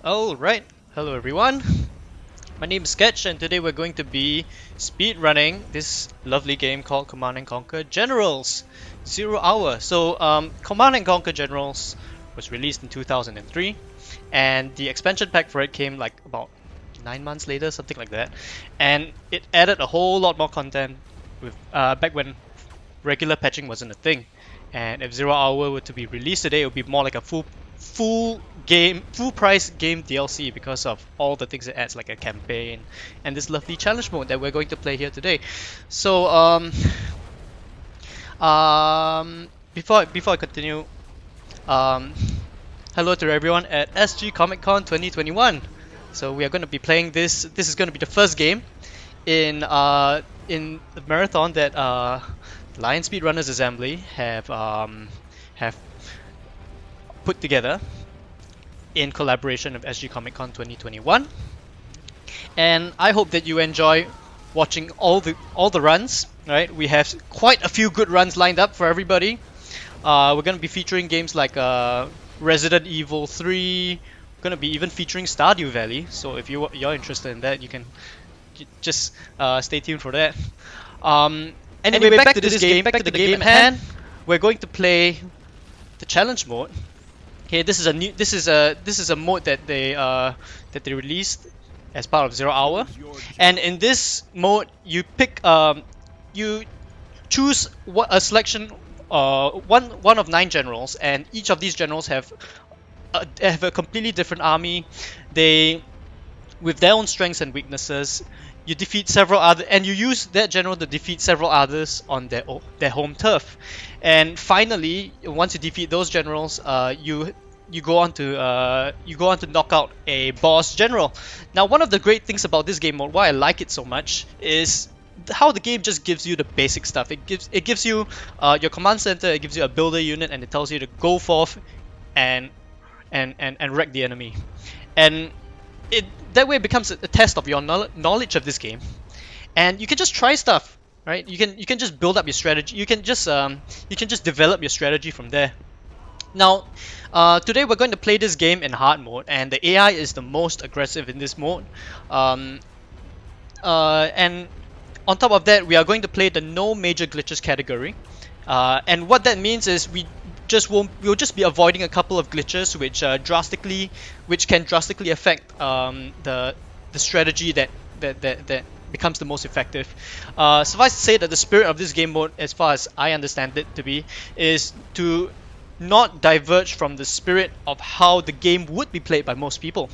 Alright, hello everyone. My name is Sketch and today we're going to be speedrunning this lovely game called Command & Conquer Generals 0 Hour. So Command & Conquer Generals was released in 2003 and the expansion pack for it came like about 9 months later, something like that. And it added a whole lot more content with back when regular patching wasn't a thing. And if 0 Hour were to be released today, it would be more like a full price game DLC because of all the things it adds, like a campaign and this lovely challenge mode that we're going to play here today. So before I continue, hello to everyone at SG Comic Con 2021. So we are going to be playing this. This is going to be the first game in the marathon that Lion Speedrunners Assembly have put together in collaboration with SG Comic Con 2021, and I hope that you enjoy watching all the runs. Right, we have quite a few good runs lined up for everybody. We're going to be featuring games like Resident Evil 3. We're going to be even featuring Stardew Valley. So if you're interested in that, you can just stay tuned for that. Anyway, back to this game. Back to the game at hand. We're going to play the challenge mode. Okay, this is a mode that they released as part of 0 Hour, and in this mode you pick you choose a selection one of 9 generals, and each of these generals have a completely different army. They with their own strengths and weaknesses. You defeat several other, and you use that general to defeat several others on their home turf. And finally, once you defeat those generals, you go on to knock out a boss general. Now, one of the great things about this game mode, why I like it so much, is how the game just gives you the basic stuff. It gives you your command center, it gives you a builder unit, and it tells you to go forth and wreck the enemy. And that way it becomes a test of your knowledge of this game, and you can just try stuff, right? You can just build up your strategy. You can just develop your strategy from there. Now, today we're going to play this game in hard mode, and the AI is the most aggressive in this mode. And on top of that, we are going to play the no major glitches category. And what that means is we'll just be avoiding a couple of glitches which can drastically affect the strategy that becomes the most effective. Suffice to say that the spirit of this game mode, as far as I understand it to be, is to not diverge from the spirit of how the game would be played by most people.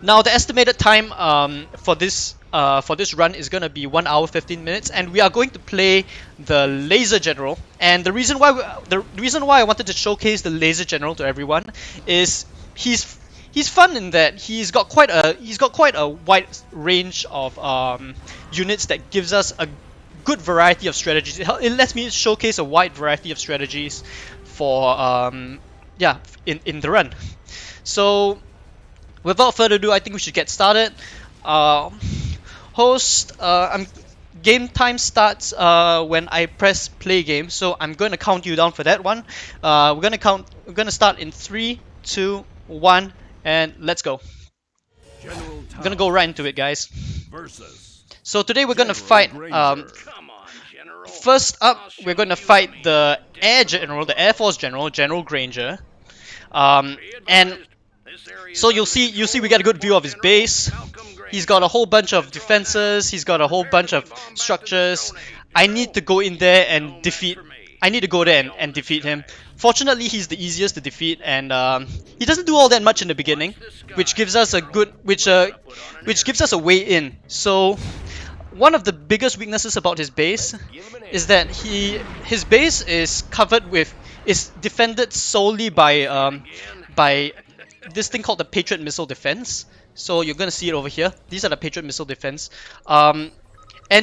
Now, the estimated time for this run is going to be 1 hour 15 minutes, and we are going to play the Laser General. And the reason why I wanted to showcase the Laser General to everyone is he's fun in that he's got quite a wide range of units that gives us a good variety of strategies. It lets me showcase a wide variety of strategies for in the run. So without further ado, I think we should get started. Game time starts when I press play game, so I'm going to count you down for that one. We're going to start in 3, 2, 1, and let's go. I'm going to go right into it, guys. So today we're going to fight. First up, we're going to fight the Air General, the Air Force General, General Granger. And so you'll see we get a good view of his base. He's got a whole bunch of defenses. He's got a whole bunch of structures. I need to go in there and defeat. I need to go there and defeat him. Fortunately, he's the easiest to defeat, and he doesn't do all that much in the beginning, which gives us a way in. So one of the biggest weaknesses about his base is that his base is defended solely by this thing called the Patriot Missile Defense. So you're gonna see it over here. These are the Patriot Missile Defense. And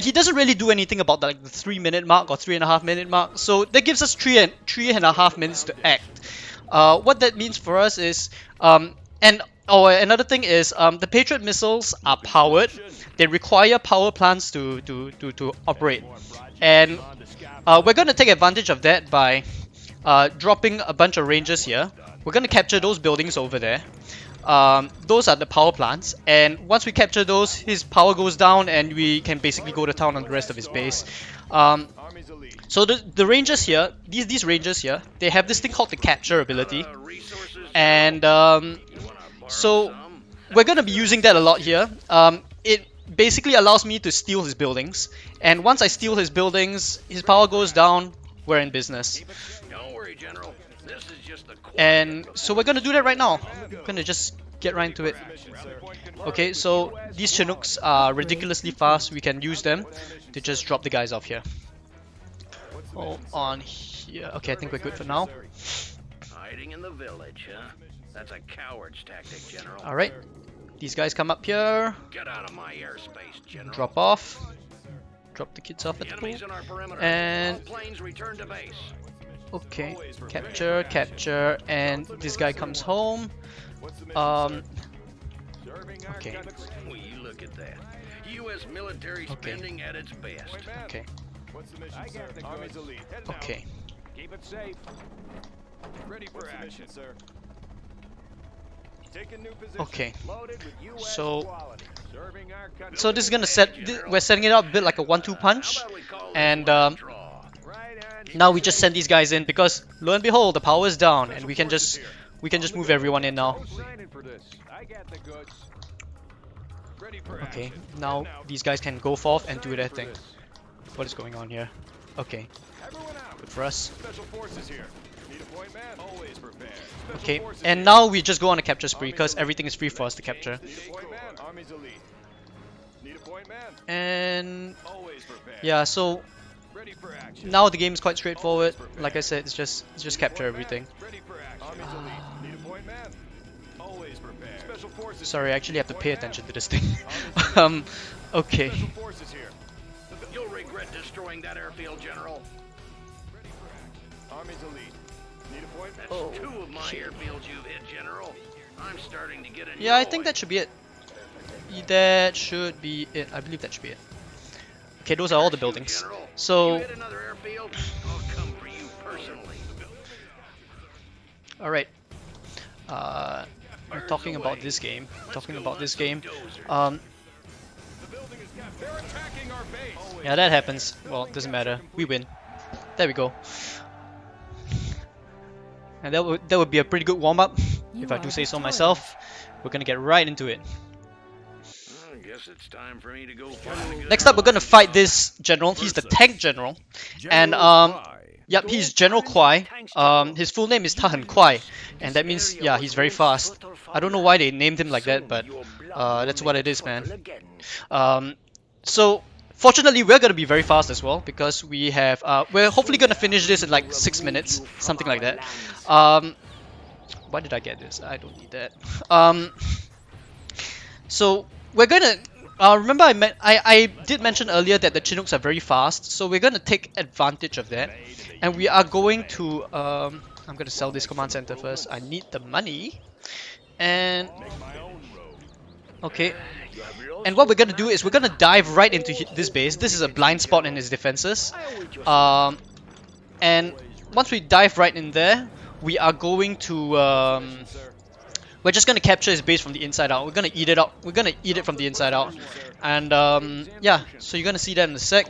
he doesn't really do anything about the 3-minute mark or 3.5-minute mark. So that gives us 3.5 minutes to act. What that means for us is, another thing is, the Patriot missiles are powered. They require power plants to operate, and we're gonna take advantage of that by dropping a bunch of rangers here. We're gonna capture those buildings over there. those are the power plants, and once we capture those, his power goes down and we can basically go to town on the rest of his base. So the rangers here, these rangers here, they have this thing called the capture ability, and so we're gonna be using that a lot here. It basically allows me to steal his buildings, and once I steal his buildings, his power goes down, we're in business. Don't worry, General. This is just the And so we're gonna do that right now. We're gonna just get right into it. Okay, so these Chinooks are ridiculously fast. We can use them to just drop the guys off here. Oh, on here. Okay, I think we're good for now. hiding in the village, huh? That's a coward's tactic, General. Alright, these guys come up here. Get out of my airspace, General. Drop off. Drop the kids off at the pool. Enemies in our perimeter. And All planes return to base. okay, capture, capture, and this guy comes home. Okay, Will you look at that? U.S. military spending at its best. okay, What's the mission, sir? Army's elite. Head down. okay. Keep it safe. Ready for action, sir. Taking new position. Okay. Loaded with US So- quality. Serving our country. So this is gonna set. We're setting it up a bit like a 1-2 punch, How about we call this and one a draw? Right on. now we just send these guys in because lo and behold, the power is down, and we can just move everyone in now. No signing for this. I got the goods. Ready for Okay, action. now Head out. these guys can go forth and do Signing their for thing. this. What is going on here? Okay, Everyone out. good for us. Special forces here. Need a point man? Always prepared. Special Okay, forces and here. now we just go on a capture spree because everything is free for us to capture. Need a point man? Army's elite. Need a point man? And Always prepared. yeah, so Ready for action. now the game is quite straightforward. Like I said, it's just capture everything. Ready for action. Army's elite. Need a point man? Always prepared. Special forces. Sorry, I actually have to pay attention to this thing. Okay. Special forces here. You'll regret destroying that airfield, General. Ready for action. Army's elite. Need a point man? Oh. Two of my airfields you've hit, General. I'm starting to get annoyed. Yeah, I think that should be it. That should be it. I believe that should be it. Okay, those are all the buildings. General. You So, hit another airfield, I'll come for you personally. alright. We're talking about this game. Talking about this game. Um, The building is captured. They're attacking our base. yeah, that happens. Well, doesn't matter. We win. There we go. And that would be a pretty good warm-up, if I do say so myself. We're gonna get right into it. I guess it's time for me to go find a good Next up, we're gonna fight this general. He's the tank general, and yep, he's General Kwai. His full name is Tahan Kwai, and that means yeah, he's very fast. I don't know why they named him like that, but that's what it is, man. So fortunately, we're gonna be very fast as well because we have we're hopefully gonna finish this in like 6 minutes, something like that. Why did I get this? I don't need that. So we're gonna remember I did mention earlier that the Chinooks are very fast, so we're gonna take advantage of that, and we are going to I'm gonna sell this command center first. I need the money, and okay. And what we're gonna do is we're gonna dive right into this base. This is a blind spot in his defenses, and once we dive right in there, we are going to we're just gonna capture his base from the inside out. We're gonna eat it up. We're gonna eat it from the inside out, and yeah. So you're gonna see that in a sec.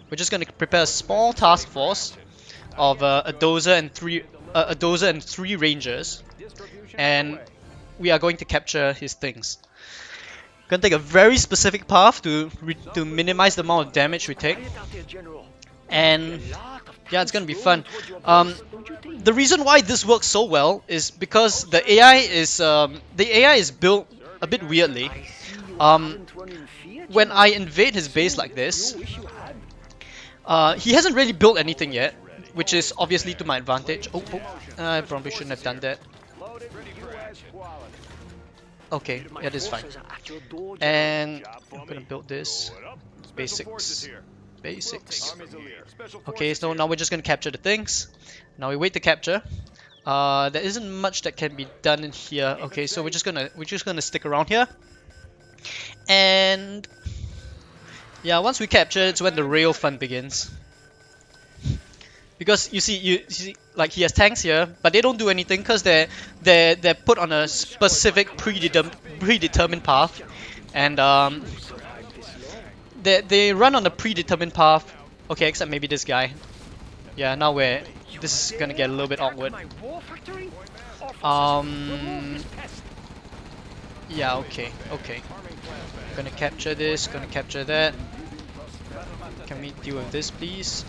We're just gonna prepare a small task force of a dozer and three rangers, and we are going to capture his things. Gonna take a very specific path to minimize the amount of damage we take, and yeah, it's gonna be fun. The reason why this works so well is because the AI is built a bit weirdly. When I invade his base like this, he hasn't really built anything yet, which is obviously to my advantage. Oh, I probably shouldn't have done that. Okay, yeah, this is fine. And I'm gonna build this. Basics. Okay, so now we're just gonna capture the things. Now we wait to capture. There isn't much that can be done in here. Okay, so we're just gonna stick around here. And yeah, once we capture, it's when the real fun begins. Because you see, like he has tanks here, but they don't do anything because they're put on a specific predetermined path, and they run on a predetermined path. Okay, except maybe this guy. Yeah, now this is gonna get a little bit awkward. Yeah, okay. Gonna capture this, gonna capture that. Can we deal with this, please?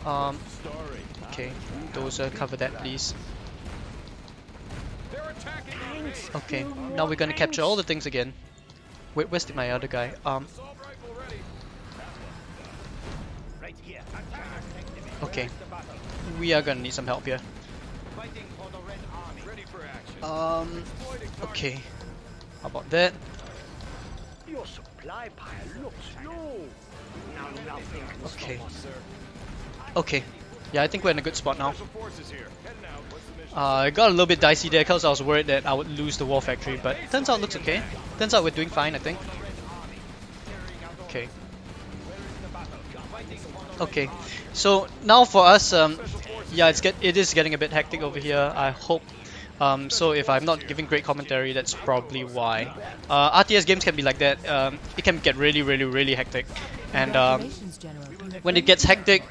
Okay, Dozer, cover that, please. Okay, now we're gonna capture all the things again. Wait, where's my other guy? Okay, we are gonna need some help here. Okay, how about that? Your supply pile looks low. Now nothing can Okay. stop us, sir. Okay, yeah, I think we're in a good spot now. It got a little bit dicey there because I was worried that I would lose the war factory, but turns out it looks okay. Turns out we're doing fine, I think. Okay. Okay, so now for us, yeah, it is getting a bit hectic over here. I hope. So if I'm not giving great commentary, that's probably why. RTS games can be like that. It can get really hectic, and when it gets hectic,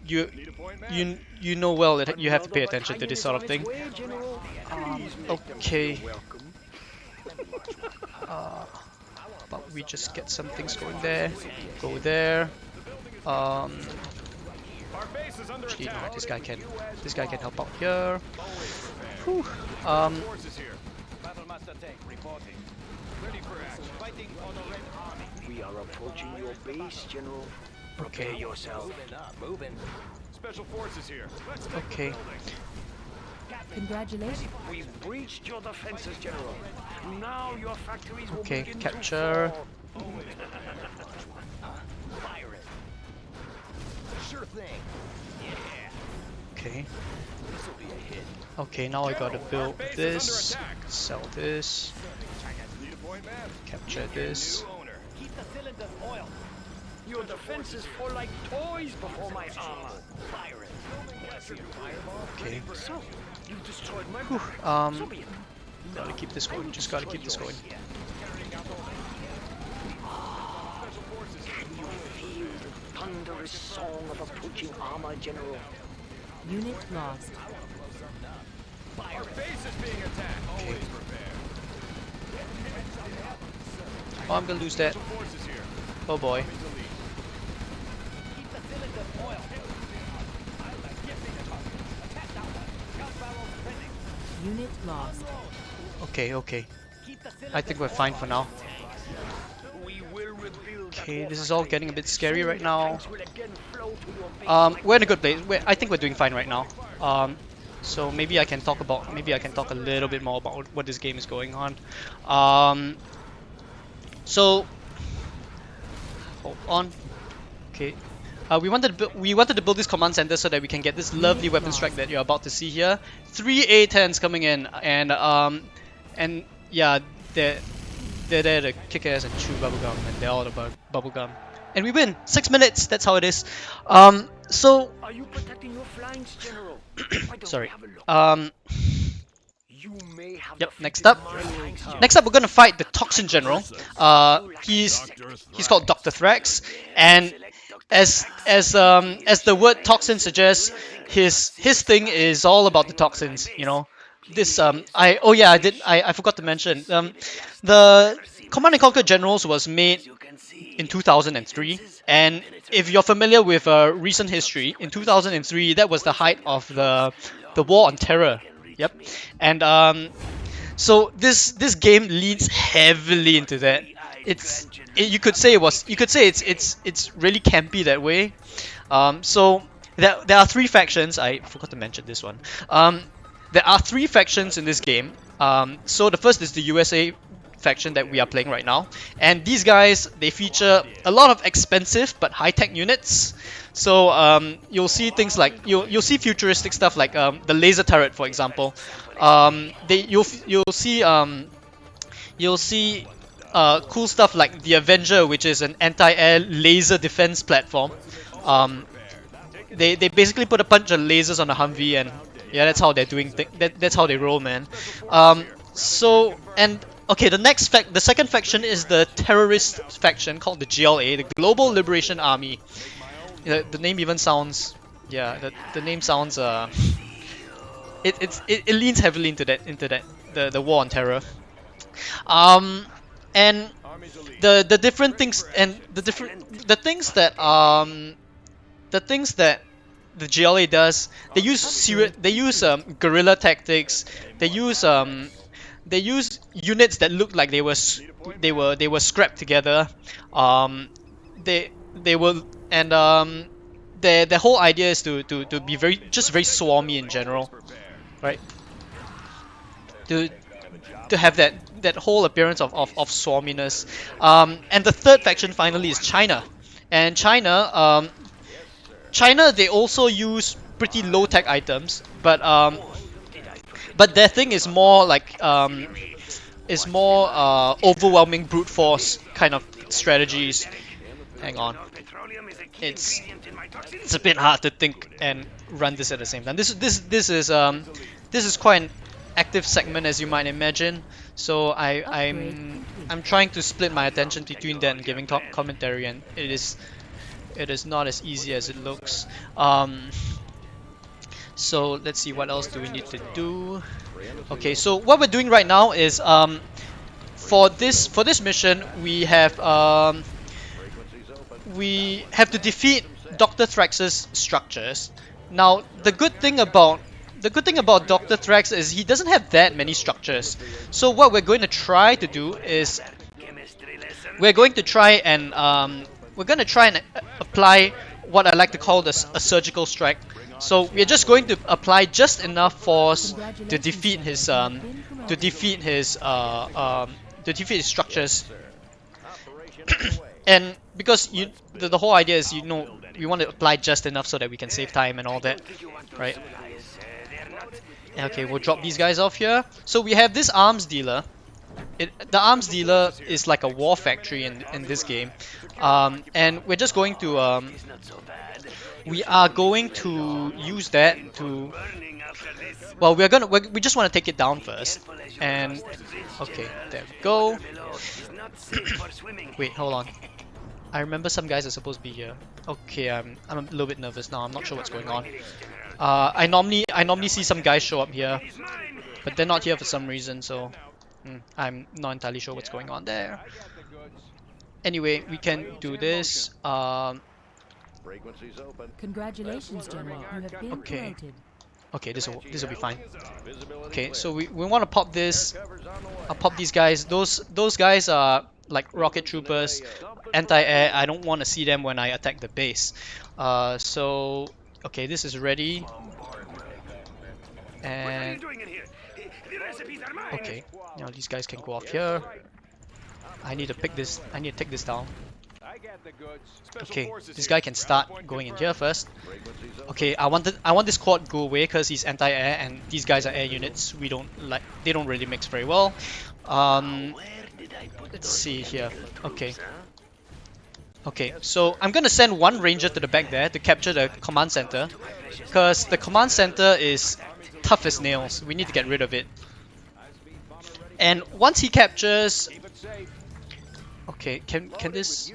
you know well that you have to pay attention to this sort of thing. Okay. But we just get some things going there. Go there. Actually, no, this guy can help out here. Whew. We are approaching your base, General. Okay. Prepare yourself. Special forces here. Okay. Congratulations. We've breached your defenses, General. Now your factories will Okay, begin capture. to fall. Fire it. Sure thing. Okay. Okay, now I gotta build this, sell this, capture this. Keep the cylinders oiled. Your defenses fall like toys before my armor. Fire it. Okay. So, you've destroyed my Whew, barracks. So be it. gotta keep this going. Just gotta keep this going. Can you feel the thunderous song of approaching armor, General? Unit lost. Our base is being attacked. Always prepare. Oh, I'm gonna lose that. Forces here. Oh boy. Keep the cylinders oiled. Unit lost. Okay. I think we're fine for now. We will rebuild. Okay, this is all getting a bit scary right now. We're in a good place. I think we're doing fine right now. So maybe I can talk a little bit more about what this game is going on. So hold on. Okay. We wanted to build this command center so that we can get this lovely weapon strike that you're about to see here. 3 A10s coming in, and yeah, they're there to kick ass and chew bubblegum, and they're all about bubblegum. And we win! 6 minutes, that's how it is. So... Are you protecting your flanks, General? Sorry. You may have Yep, defeated next up. my flanks, General. Next up, we're gonna fight the Toxin General. He's called Dr. Thrax, and as the word toxin suggests, his thing is all about the toxins. You know, this I forgot to mention. The Command and Conquer Generals was made in 2003, and if you're familiar with recent history, in 2003 that was the height of the War on Terror. Yep, and so this game leans heavily into that. You could say it's really campy that way. So there are 3 factions. I forgot to mention this one. There are 3 factions in this game. So the first is the USA faction that we are playing right now, and these guys, they feature a lot of expensive but high-tech units. So you'll see things like you'll see futuristic stuff like the laser turret, for example. You'll see cool stuff like the Avenger, which is an anti-air laser defense platform. They basically put a bunch of lasers on the Humvee, and yeah, that's how they're doing. That's how they roll, man. So and okay, the second faction is the terrorist faction called the GLA, the Global Liberation Army. The name even sounds, yeah, the name sounds it leans heavily into the war on terror. And the different things and the things that the GLA does, they use guerrilla tactics. They use units that look like they were scrapped together. They will and their whole idea is to be very swarmy in general, right? To have that whole appearance of swarminess. And the third faction finally is China. And China, they also use pretty low tech items, but their thing is more like overwhelming brute force kind of strategies. Hang on, it's a bit hard to think and run this at the same time. This is quite an active segment, as you might imagine. So I'm trying to split my attention between that and giving commentary, and it is not as easy as it looks. So let's see, what else do we need to do? Okay, so what we're doing right now is for this mission we have to defeat Dr. Thrax's structures. Now the good thing about Dr. Thrax is he doesn't have that many structures. So what we're going to try to do is we're going to try and apply what I like to call a surgical strike. So we're just going to apply just enough force to defeat his structures. And because the whole idea is, we want to apply just enough so that we can save time and all that, right? Okay, we'll drop these guys off here. So we have this arms dealer. The arms dealer is like a war factory in this game, and we're just going to we are going to use that to, well, we just want to take it down first. And okay, there we go. Wait, hold on. I remember some guys are supposed to be here. Okay, I'm a little bit nervous now. I'm not sure what's going on. I normally see some guys show up here, but they're not here for some reason, so I'm not entirely sure what's going on there. Anyway, we can do this. Congratulations, General. You have been promoted. Okay, this will be fine. Okay, so we want to pop this. I'll pop these guys. Those guys are like rocket troopers, anti-air. I don't want to see them when I attack the base. So okay, this is ready. And okay, now these guys can go off here. I need to take this down. Okay, this guy can start going in here first. Okay, I want this quad to go away because he's anti-air and these guys are air units. They don't really mix very well. Let's see here. Okay, so I'm gonna send one ranger to the back there to capture the command center, because the command center is tough as nails. We need to get rid of it. And once he captures, okay, can this?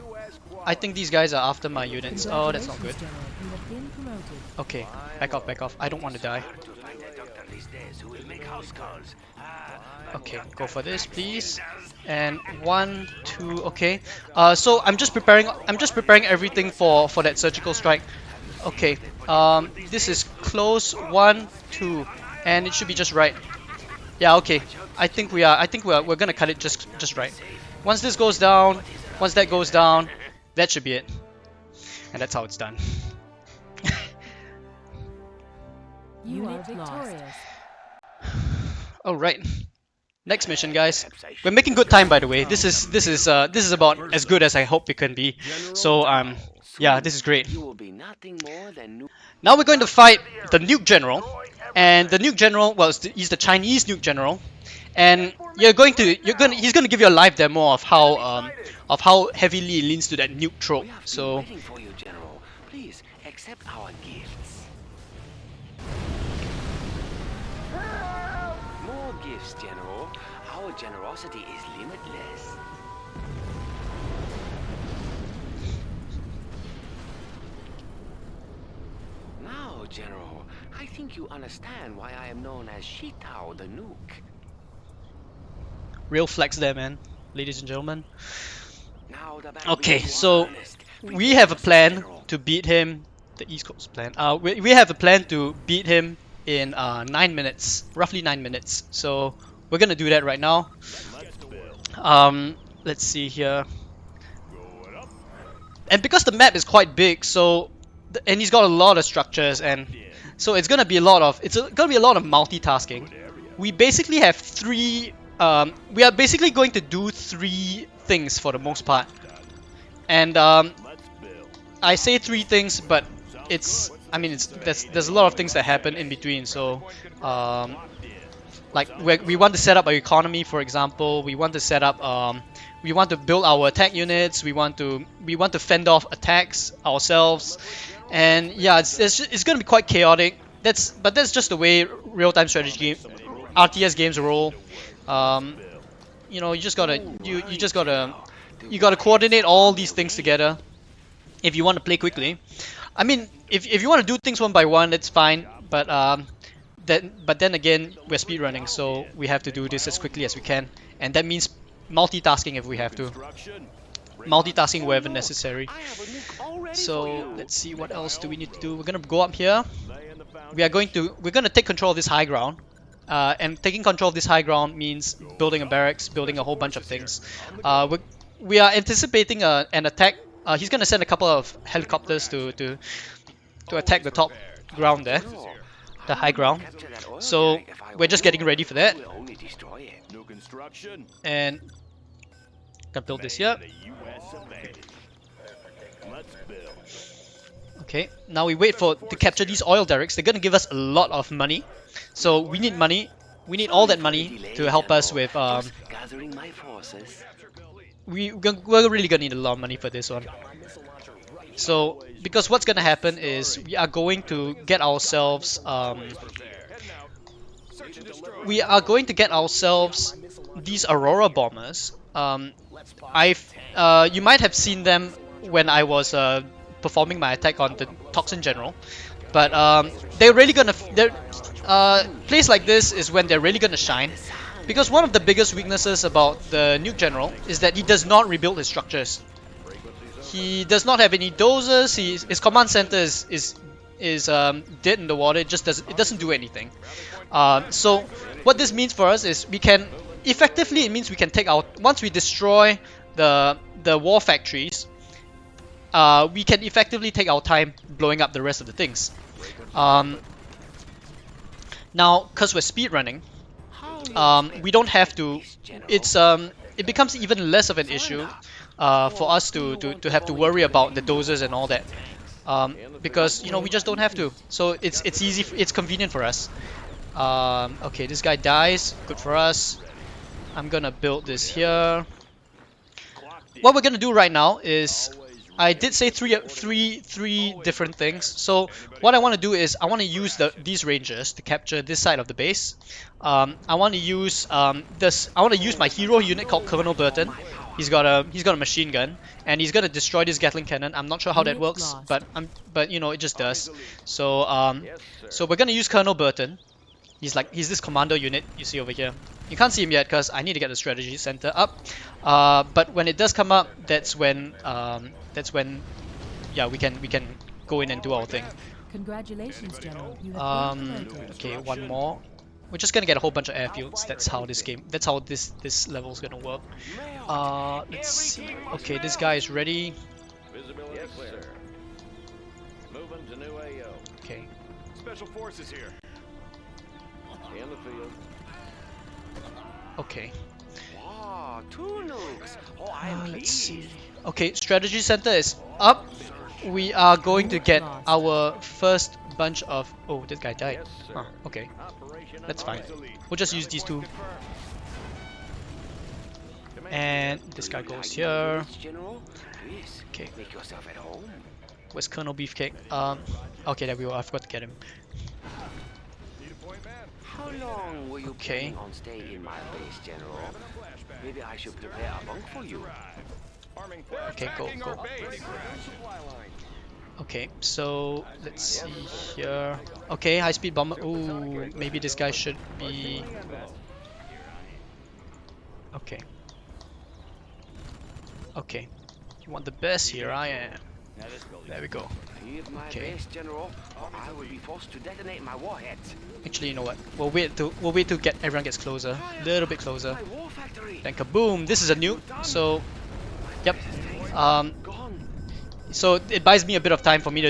I think these guys are after my units. Oh, that's not good. Okay, back off. I don't want to die. Okay, go for this, please. And 1, 2. Okay. So I'm just preparing everything for that surgical strike. Okay. This is close. 1, 2, and it should be just right. Yeah. Okay. I think we're gonna cut it just right. Once this goes down, once that goes down, that should be it. And that's how it's done. You are victorious. All right. Next mission, guys. We're making good time, by the way. This is about as good as I hope it can be. So yeah, this is great. Now we're going to fight the Nuke General, and the Nuke General, well, he's the Chinese Nuke General, and he's going to give you a live demo of how heavily it leans to that nuke trope. So Please accept our gifts. More gifts, General. Our generosity is limitless. Now, General, I think you understand why I am known as Shitao the Nuke. Real flex there, man, ladies and gentlemen. Now the battle Okay, begins in so earnest. we have a plan General. to beat him. The East Coast plan. We have a plan to beat him in 9 minutes, roughly 9 minutes. So we're gonna do that right now. Let's see here. And because the map is quite big, so and he's got a lot of structures, and so it's gonna be a lot of multitasking. We basically have three. We are basically going to do 3 things for the most part, and I say 3 things, but there's a lot of things that happen in between. So like we want to set up our economy, for example. We want to set up we want to build our attack units. We want to fend off attacks ourselves, and yeah, it's gonna be quite chaotic. But that's just the way real-time strategy RTS games roll. You know, you gotta coordinate all these things together if you want to play quickly. I mean, if you want to do things one by one, that's fine. But then again, we're speedrunning, so we have to do this as quickly as we can, and that means multitasking if we have to. Multitasking wherever necessary. So let's see, what else do we need to do? We're gonna go up here. We're gonna take control of this high ground. And taking control of this high ground means building a barracks, building a whole bunch of things. We are anticipating an attack. He's gonna send a couple of helicopters to attack the top ground there, the high ground. So we're just getting ready for that. And gonna build this here. Okay, now we wait to capture these oil derricks. They're gonna give us a lot of money. So we need money. We need all that money to help us with. Gathering my forces. We're really gonna need a lot of money for this one. So because what's gonna happen is we are going to get ourselves these Aurora bombers. You might have seen them when I was performing my attack on the Toxin General, but they're really gonna. Place like this is when they're really gonna shine, because one of the biggest weaknesses about the Nuke General is that he does not rebuild his structures. He does not have any dozers. His command center is dead in the water. It doesn't do anything. So what this means for us is we can take out, once we destroy the war factories, we can effectively take our time blowing up the rest of the things. Now, because we're speedrunning, we don't have to. It becomes even less of an issue for us to have to worry about the doses and all that, because we just don't have to. So it's easy. It's convenient for us. Okay, this guy dies. Good for us. I'm gonna build this here. What we're gonna do right now is, I did say three different things. So what I want to do is I want to use these rangers to capture this side of the base. I want to use I want to use my hero unit called Colonel Burton. He's got a machine gun, and he's gonna destroy this Gatling cannon. I'm not sure how that works, but it just does. So so we're gonna use Colonel Burton. He's this commando unit you see over here. You can't see him yet because I need to get the strategy center up. But when it does come up, that's when yeah, we can go in and do our thing. Congratulations, General. You have been promoted. Okay, one more. We're just gonna get a whole bunch of airfields. That's how this level is gonna work. Let's see. Okay, this guy is ready. Yes, sir. Moving to new AO. Okay. Special forces here. In the field. Okay. Wow, 2 nukes. Oh, I am Let's see. pleased. Okay, strategy center is up. We are going to get our first bunch of. Oh, this guy died. Yes, sir. Huh, okay, Operation that's fine. Elite. We'll just use these two. Command And unit. this guy goes Like my here. units, General? Please, Okay. make yourself at home. Where's Colonel Beefcake? Okay, there we go. I forgot to get him. Need a point, man? How long were you Okay. planning on staying in my base, General? Maybe I should prepare a bunk for you. Arming Okay, go, Attacking go. our base. Okay, so let's see here. Okay, high speed bomber. Ooh, maybe this guy should be. Okay. Okay. You want the best? Here I am. There we go. Leave my Okay. base, General, or I will be forced to detonate my warheads. Actually, you know what? We'll wait to get everyone gets closer, a little bit closer. My war factory. Then kaboom! This is a nuke. So, yep. Gone. So it buys me a bit of time for me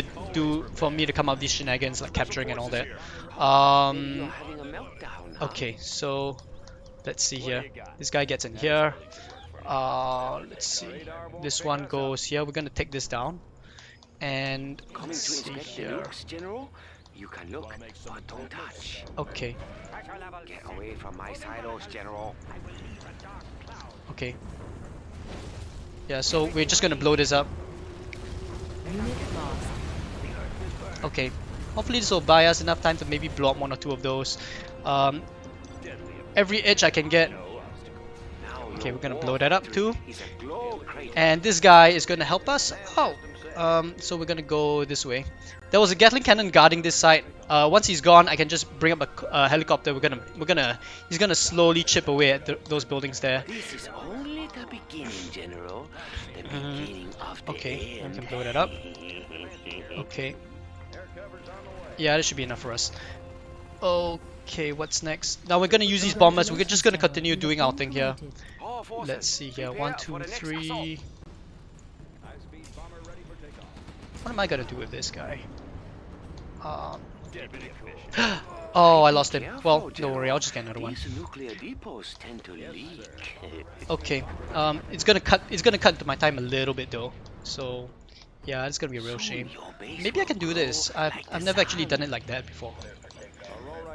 to come out these shenanigans like capturing and all that. You're Um. having a meltdown. Huh? Okay, so let's see here. This guy gets in here. Let's see. This one goes here. We're gonna take this down. And Coming let's to see inspect the here. nukes, General? You can look, but don't touch. Okay, Get away from my silos, General. okay. Yeah, so we're just gonna blow this up. Unit lost. Okay. Hopefully this will buy us enough time to maybe blow up one or two of those. Every edge I can get. Now Okay, your we're gonna war blow that up factory too. is a glow crater. And this guy is gonna help us. Oh. So we're gonna go this way. There was a Gatling cannon guarding this site. Once he's gone, I can just bring up a helicopter. He's gonna slowly chip away at those buildings there. This is only the beginning, General. The beginning of the Okay, I end. can blow that up. Okay. Yeah, that should be enough for us. Okay, what's next? Now we're gonna use these bombers. We're just gonna continue doing our thing here. All forces, Let's see here. prepare 1, for 2, the next 3. assault. What am I gonna do with this guy? Oh, I lost him. Well, don't worry. I'll just get another one. These nuclear depots tend to leak. Okay. It's gonna cut to my time a little bit though. So, yeah, it's gonna be a real shame. Your base Maybe I will can do grow this. I've like the never actually sun. done it like that before.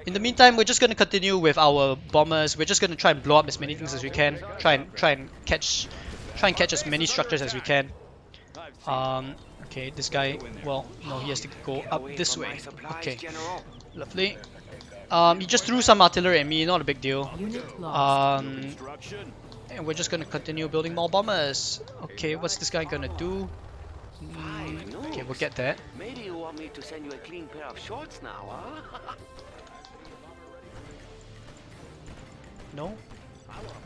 In the meantime, we're just gonna continue with our bombers. We're just gonna try and blow up as many things as we can. Try and catch as many structures as we can. Okay, this guy. Well, no, he has to go Get up away this from my way. supplies, Okay, General. lovely. He just threw some artillery at me. Not a big deal. Unit lost. And we're just gonna continue building more bombers. Okay, what's this guy gonna do? Five Okay, we'll nukes. get that. Maybe you want me to send you a clean pair of shorts now, huh? No?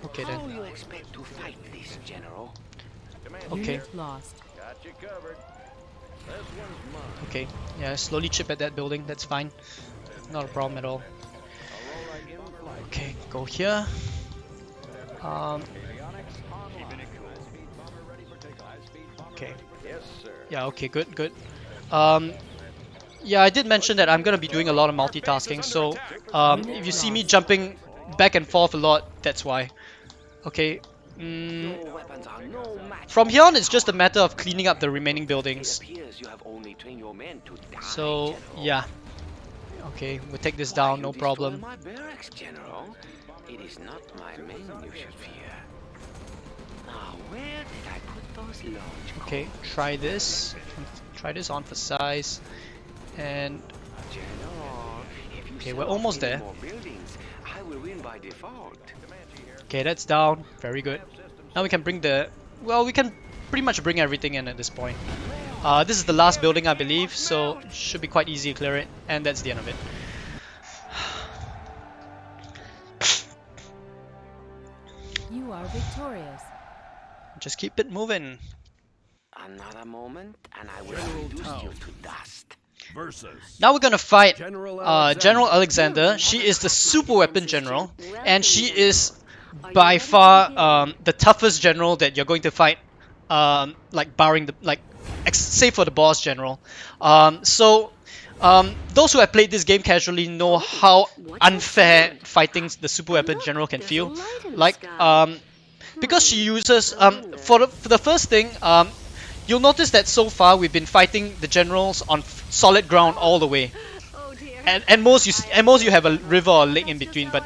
Okay then. How you expect to fight this, General? Okay. Unit lost. Got you covered. This one's mine. Okay. Yeah, slowly chip at that building. That's fine. Not a problem at all. Okay, go here. Okay. Yes, sir. Yeah, okay, good. Yeah, I did mention that I'm gonna be doing a lot of multitasking, so if you see me jumping back and forth a lot, that's why. Okay. Your weapons are no match. From here on, it's just a matter of cleaning up the remaining buildings. It appears you have only trained your men to die, So, General. yeah. Okay, we'll take this Why down, you no destroy problem. My barracks, General. It is not my men you should fear. Now, where did I put those launch Okay, try this. Try this on for size. And General, if you Okay, set we're up almost any there. more buildings, I will win by default. okay, that's down. Very good. Now we can bring we can pretty much bring everything in at this point. This is the last building, I believe, so should be quite easy to clear it. And that's the end of it. You are victorious. Just keep it moving. Another moment, and I will reduce you to dust. Versus Now we're gonna fight General General Alexander. She is the super weapon general, and she is by far the toughest general that you're going to fight. Like barring the save for the boss general. Those who have played this game casually know how unfair fighting the super weapon general can feel. Like because she uses for the first thing you'll notice that so far we've been fighting the generals on solid ground all the way. And most you have a river or lake in between, but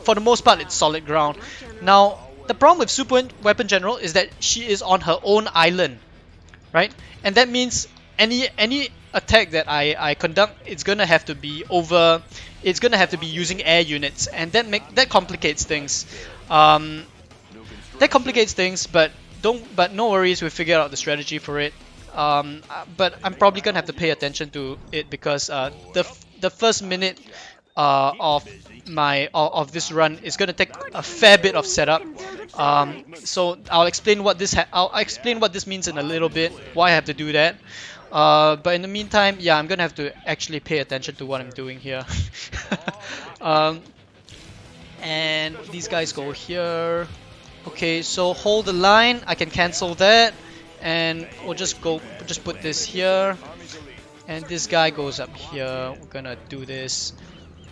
for the most part it's solid ground. Now the problem with super weapon general is that she is on her own island, right? And that means any attack that I conduct, it's gonna have to be over. It's gonna have to be using air units, and that complicates things. That complicates things, but no worries. We figured out the strategy for it. But I'm probably gonna have to pay attention to it because the first minute of this run is gonna take a fair bit of setup. So I'll explain what this means in a little bit. Why I have to do that. But in the meantime, yeah, I'm gonna have to actually pay attention to what I'm doing here. And these guys go here. Okay, so hold the line. I can cancel that, and we'll just put this here, and this guy goes up here. We're gonna do this.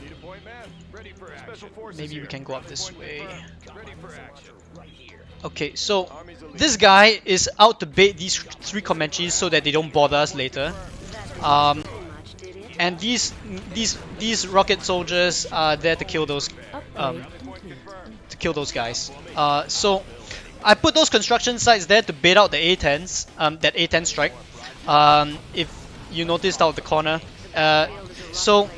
Need a point man. Ready for action. Special forces Maybe we here. can go up this way. Ready for action. Okay, so this guy is out to bait these 3 Comanches so that they don't bother us later. And these rocket soldiers are there to kill those guys. So I put those construction sites there to bait out the A-10s, that A-10 strike. If you noticed out of the corner. So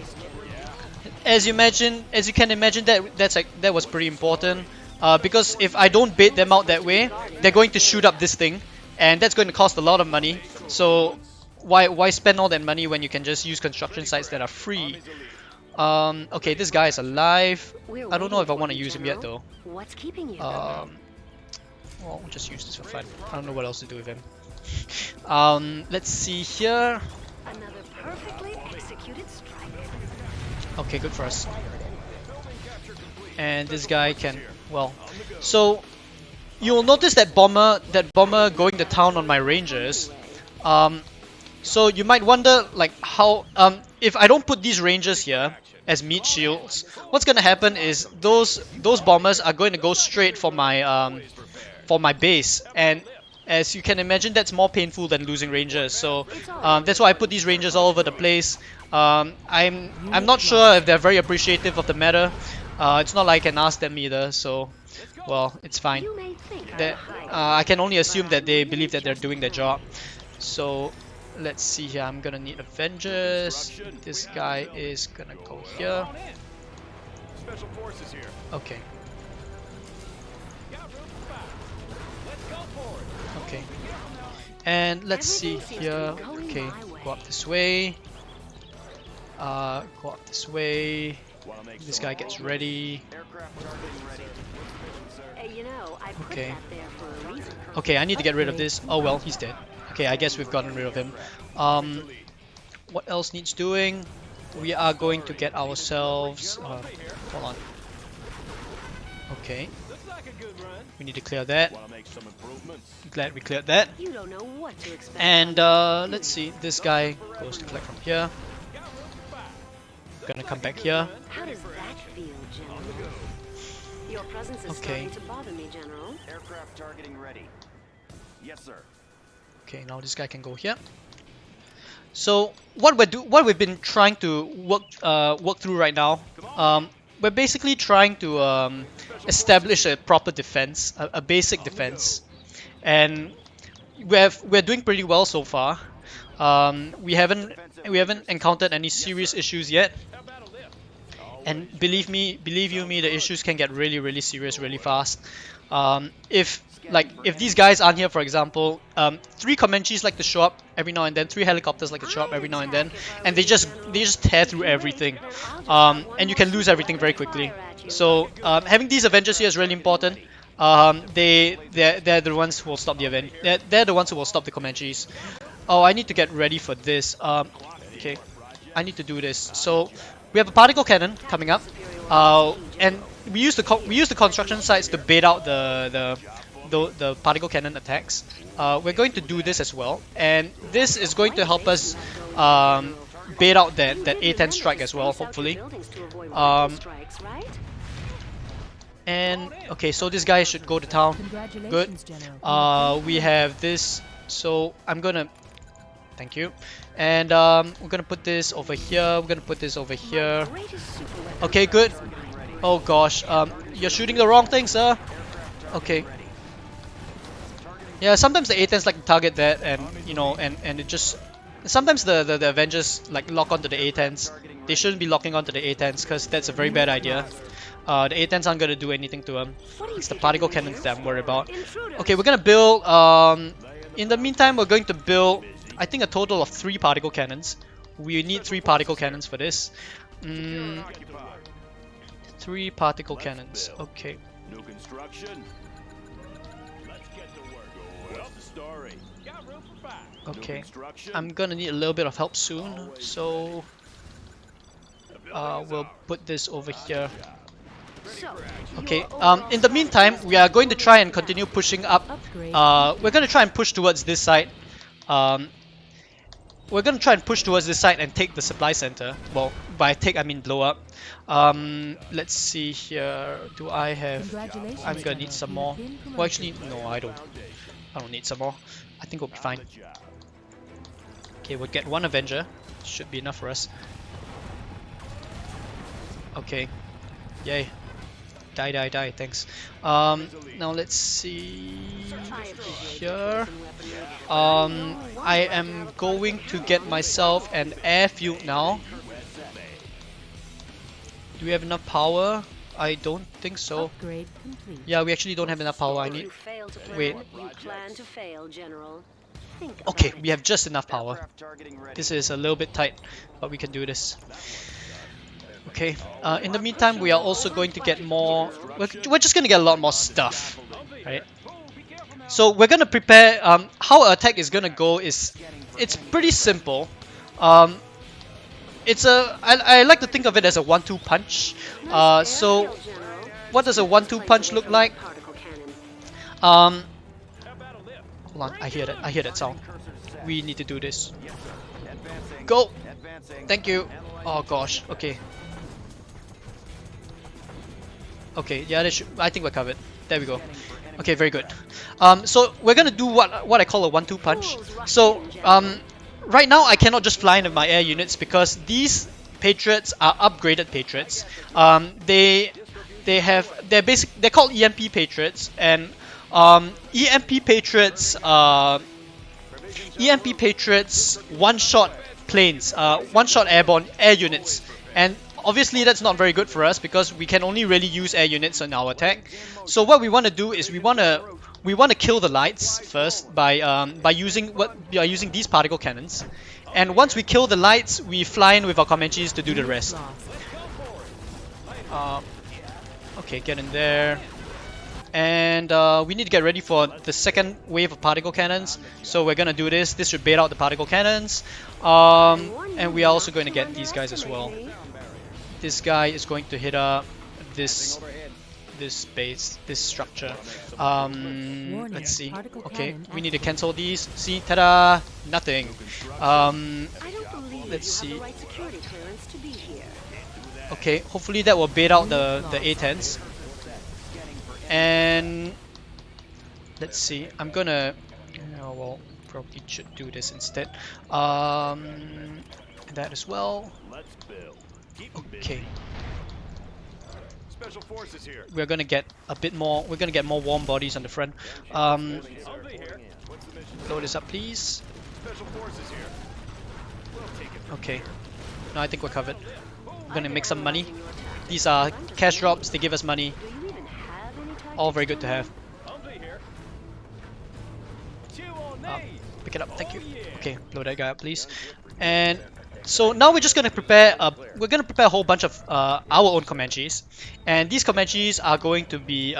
as you can imagine, that was pretty important. Because if I don't bait them out that way, they're going to shoot up this thing, and that's going to cost a lot of money. So why spend all that money when you can just use construction sites that are free? Okay, this guy is alive. I don't know if I want to use him yet though. What's keeping you? Well, we'll just use this for fun. I don't know what else to do with him. Let's see here. Another perfectly executed strike. Okay, good for us. And this guy can, well, so you'll notice that bomber going to town on my rangers. So you might wonder like how if I don't put these rangers here as meat shields, what's gonna happen is those bombers are going to go straight for my base, and as you can imagine, that's more painful than losing rangers. So that's why I put these rangers all over the place. I'm not sure if they're very appreciative of the meta. It's not like I can ask them either, so well, it's fine. You may think I can only assume that they believe that they're doing their job. So let's see here. I'm gonna need Avengers. This guy is gonna go here. Special forces here. Okay. Okay. And let's see here. Okay, go up this way. Go up this way. This guy gets ready. You know, I put Okay. that there for a reason. Okay, I need to get rid of this. Oh well, he's dead. Okay, I guess we've gotten rid of him. What else needs doing? We are going to get ourselves. Hold on. Okay. We need to clear that. Glad we cleared that. You don't know what to expect. And let's see. This guy goes to collect from here. Gonna come back here. How does that feel, General? Your presence is Okay. starting to bother me, General. Aircraft targeting ready. Yes, sir. Okay, now this guy can go here. So what we've been trying to work through right now, we're basically trying to establish a proper defense, a basic defense, and we're doing pretty well so far. We haven't encountered any serious issues yet, and believe you me, the issues can get really serious really fast. If these guys aren't here, for example, 3 Comanches like to show up every now and then, 3 helicopters like to show up every now and then, and they just tear through everything, and you can lose everything very quickly. So having these Avengers here is really important. They're the ones who will stop the event. They're the ones who will stop the Comanches. Oh, I need to get ready for this. Okay, I need to do this. So we have a particle cannon coming up, and we use the construction sites to bait out the particle cannon attacks. We're going to do this as well, and this is going to help us bait out that A-10 strike as well, hopefully. And okay, so this guy should go to town. Good. Congratulations, General. We have this, so I'm gonna. Thank you. And we're gonna put this over here. We're gonna put this over here. Okay, good. Oh gosh, you're shooting the wrong thing, sir. Okay. Yeah, sometimes the A-10s like to target that, and you know, and it just sometimes the Avengers like lock onto the A10s. They shouldn't be locking onto the A10s because that's a very bad idea. The A10s aren't gonna do anything to them. It's the particle cannons that I'm worried about. Okay, we're gonna build. In the meantime, we're going to build, I think, a total of 3 particle cannons. We need 3 particle cannons for this. 3 particle cannons. Okay. New construction. Let's get to work. What's the story? Got room for 5. Okay. Construction. I'm gonna need a little bit of help soon, so we'll put this over here. So, Okay. In the meantime, we are going to try and continue pushing up. Upgrade. We're gonna try and push towards this side. We're gonna try and push towards this side and take the supply center. Well, by take I mean blow up. Let's see here. Do I have? Congratulations, I'm gonna need General. some You more. have been Well, promoted. actually, no, I don't. I don't need some more. I think we'll be fine. Okay, we'll get 1 Avenger. Should be enough for us. Okay. Yay. Die, thanks. Now let's see here. I am going to get myself an airfield now. Do we have enough power? I don't think so. Upgrade complete. Yeah, we actually don't have enough power. I you need. fail to plan Wait. what you plan to fail, General. Think about Okay, it. we have just enough power. This is a little bit tight, but we can do this. Okay. In the meantime, we are also going to get more. We're just gonna get a lot more stuff, right? So we're gonna prepare. How our attack is gonna go is, it's pretty simple. It's a. I like to think of it as a 1-2 punch. So Airfield, General. what does a 1-2 punch look like? Particle cannon. Hold on, I hear that sound. We need to do this. Go! Thank you. Oh gosh, okay. Okay, yeah, I think we're covered. There we go. Okay, very good. So we're gonna do what I call a 1-2 punch. So right now I cannot just fly in with my air units because these Patriots are upgraded Patriots. They're called EMP Patriots, and EMP Patriots one-shot planes, one-shot airborne air units, and obviously that's not very good for us because we can only really use air units on our attack. So what we want to do is we want to kill the lights first by using these particle cannons, and once we kill the lights, we fly in with our Comanches to do the rest. Okay, get in there. And we need to get ready for the second wave of particle cannons. So we're gonna do this. This should bait out the particle cannons. And we are also going to get these guys as well. This guy is going to hit up this base, this structure. Let's see. Okay, we need to cancel these. See, ta-da! Nothing. I don't believe Let's you see. have the right security clearance to be here. Okay, hopefully that will bait out the A10s. And let's see. I'm gonna. Oh, well, probably should do this instead. That as well. Okay. Special forces here. We're gonna get a bit more. We're gonna get more warm bodies on the front. What's the mission? Blow this up, please. Special forces here. We'll take it. Okay. No, I think we're covered. We're gonna make some money. These are cash drops. They give us money. Do you even have any type All of very good to have. Humphrey here. Chew on me. Pick it up. Thank you. Okay, blow that guy up, please. And so now we're just gonna prepare. We're gonna prepare a whole bunch of our own Comanches, and these Comanches are going to be.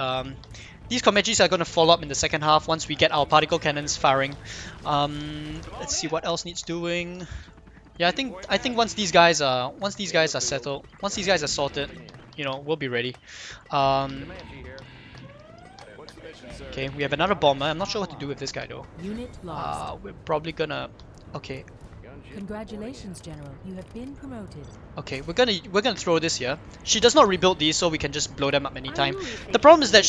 These Comanches are going to follow up in the second half once we get our particle cannons firing. Let's see what else needs doing. Yeah, I think once these guys are settled, once these guys are sorted, you know, we'll be ready. Okay, we have another bomber. I'm not sure what to do with this guy though. Unit lost. We're probably gonna. Okay, Congratulations, General. You have been promoted. okay, we're gonna throw this here. She does not rebuild these, so we can just blow them up anytime. The problem is that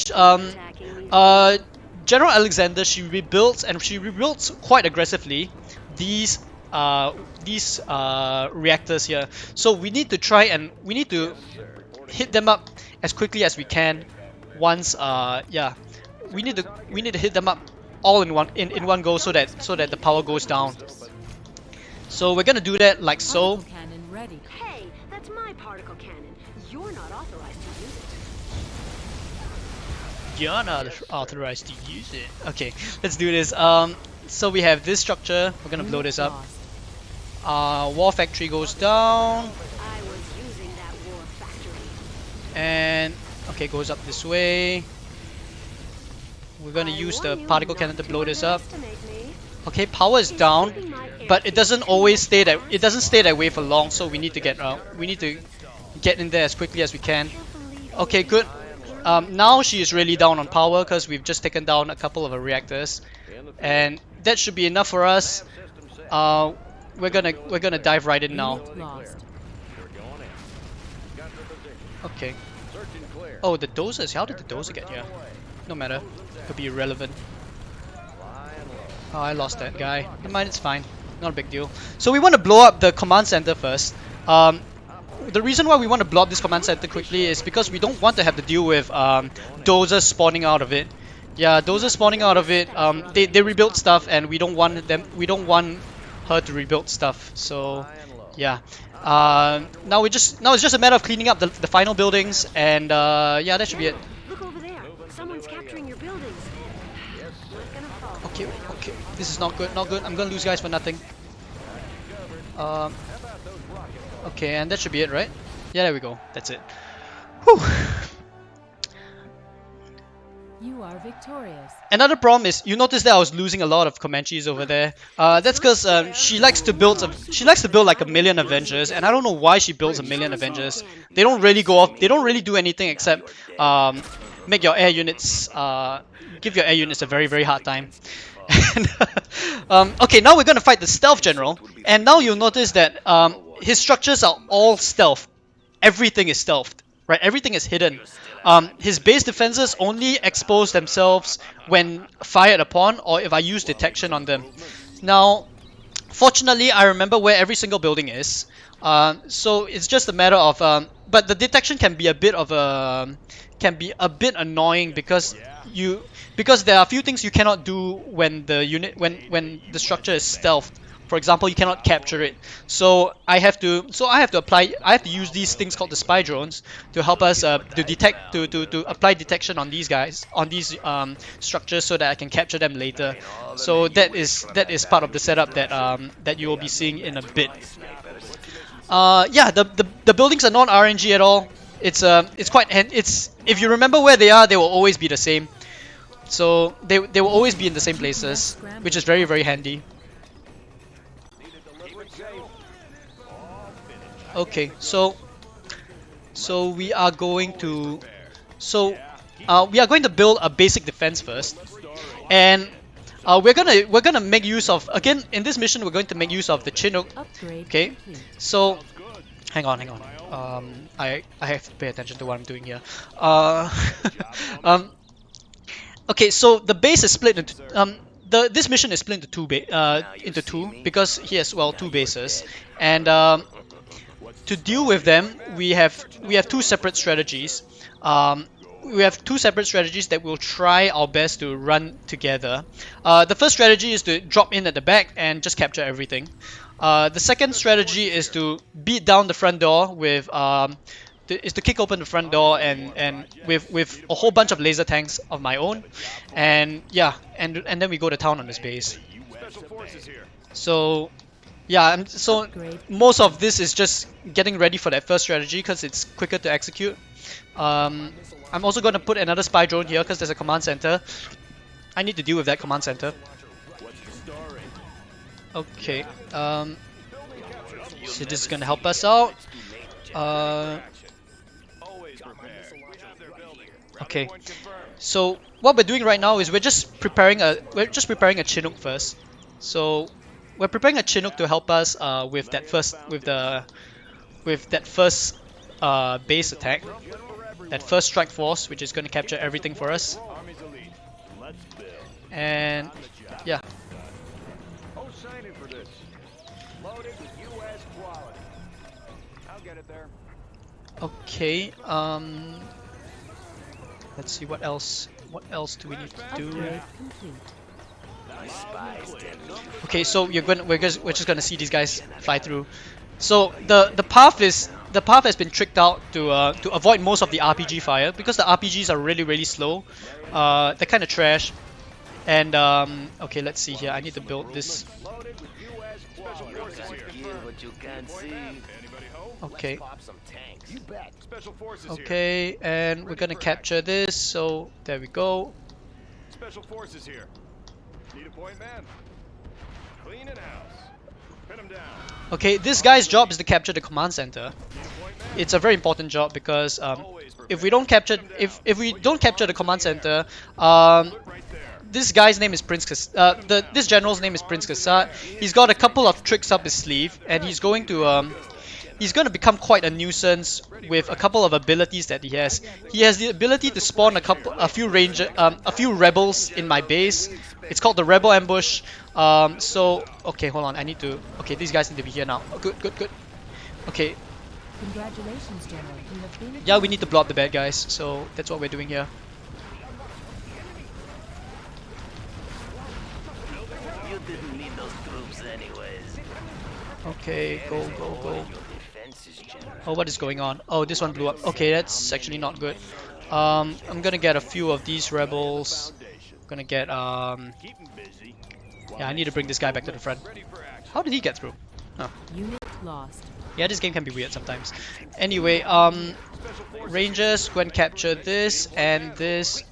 General Alexander, she rebuilds, and she rebuilds quite aggressively these reactors here. So we need to try and we need to hit them up as quickly as we can. Once yeah, we need to hit them up all in one go so that the power goes down. So we're gonna do that like so. Particle cannon ready. Hey, that's my particle cannon. You're not authorized to use it. You're not authorized to use it. Okay, let's do this. So we have this structure. We're gonna blow this up. War factory goes down, I was using that war factory. and okay, goes up this way. We're gonna use the particle cannon to blow this up. Okay, power is down, but it doesn't always stay that. It doesn't stay that way for long. So we need to get in there as quickly as we can. Okay, good. Now she is really down on power because we've just taken down a couple of her reactors, and that should be enough for us. We're gonna dive right in now. Lost. Okay. Oh, the dozers. How did the dozer get here? No matter. Could be irrelevant. Oh, I lost that guy. Never mind, it's fine. Not a big deal. So we want to blow up the command center first. The reason why we want to blow up this command center quickly is because we don't want to have to deal with dozers spawning out of it. Yeah, dozers spawning out of it. They rebuild stuff, and we don't want them. We don't want her to rebuild stuff. So, yeah. Now it's just a matter of cleaning up the final buildings, and yeah, that should be it. Look over there. Someone's capturing your buildings. Not gonna fall. Okay, okay. This is not good, not good. I'm gonna lose guys for nothing. Okay, and that should be it, right? Yeah, there we go. That's it. Whew. You are victorious. Another problem is you notice that I was losing a lot of Comanches over there. That's because she likes to build like a million Avengers, and I don't know why she builds a million Avengers. They don't really go off. They don't really do anything except make your air units give your air units a very hard time. Okay, now we're gonna fight the stealth general, and now you'll notice that his structures are all stealth. Everything is stealthed, right? Everything is hidden. His base defenses only expose themselves when fired upon, or if I use detection on them. Now, fortunately, I remember where every single building is, so it's just a matter of. But the detection can be a bit annoying because there are a few things you cannot do when the structure is stealthed. For example, you cannot capture it. So I have to use these things called the spy drones to help us to apply detection on these guys, on these structures, so that I can capture them later. So that is part of the setup that you will be seeing in a bit. Yeah, the buildings are not RNG at all. It's if you remember where they are, they will always be the same. So they will always be in the same places, which is very handy. Okay, so we are going to build a basic defense first, and we're gonna make use of, again in this mission, we're going to make use of the Chinook. Okay, so hang on. I have to pay attention to what I'm doing here. Okay, so the base is split into this mission is split into two because he has two bases, and to deal with them, we have two separate strategies. We have two separate strategies that we'll try our best to run together. The first strategy is to drop in at the back and just capture everything. The second strategy is to beat down the front door with is to kick open the front door and with a whole bunch of laser tanks of my own, and yeah, and then we go to town on this base. So yeah, so most of this is just getting ready for that first strategy because it's quicker to execute. I'm also going to put another spy drone here because there's a command center. I need to deal with that command center. Okay, so this is going to help us out. Okay, so what we're doing right now is we're just preparing a Chinook first. So we're preparing a Chinook to help us with that first base attack, that first strike force, which is going to capture everything for us. And yeah. Okay. Let's see what else. What else do we need to do? my spies, General. Okay, so we're just gonna see these guys fly through. So the path has been tricked out to avoid most of the RPG fire because the RPGs are really slow. They're kind of trash. And okay, let's see here. I need to build this. Loaded with U.S. Special Forces here. Kill what you can't see. Anybody home? Okay. Pop some tanks. You bet. Special Forces here. Okay, and we're gonna capture this. So there we go. Special Forces here. Need a point man. Clean it house. Pin him down. Okay, this guy's job is to capture the command center. It's a very important job because if we don't capture the command center, Right there. this guy's name is Prince this general's name is Prince Kassad. He's got a couple of tricks up his sleeve, and he's going to become quite a nuisance with a couple of abilities that he has. He has the ability to spawn a few rebels in my base. It's called the Rebel Ambush. So okay, hold on. Okay, these guys need to be here now. Good. Okay, Congratulations, General. You have been yeah, we need to blow up the bad guys. So that's what we're doing here. You didn't need those troops anyways. Okay, go. Your defenses, General. Oh, what is going on? Oh, this one blew up. Okay, that's actually not good. I'm gonna get a few of these rebels. I'm gonna get Keep him busy. yeah, I need to bring this guy back to the front. Ready for action. How did he get through? unit lost. Yeah, this game can be weird sometimes. Anyway, Rangers, go and capture this and this.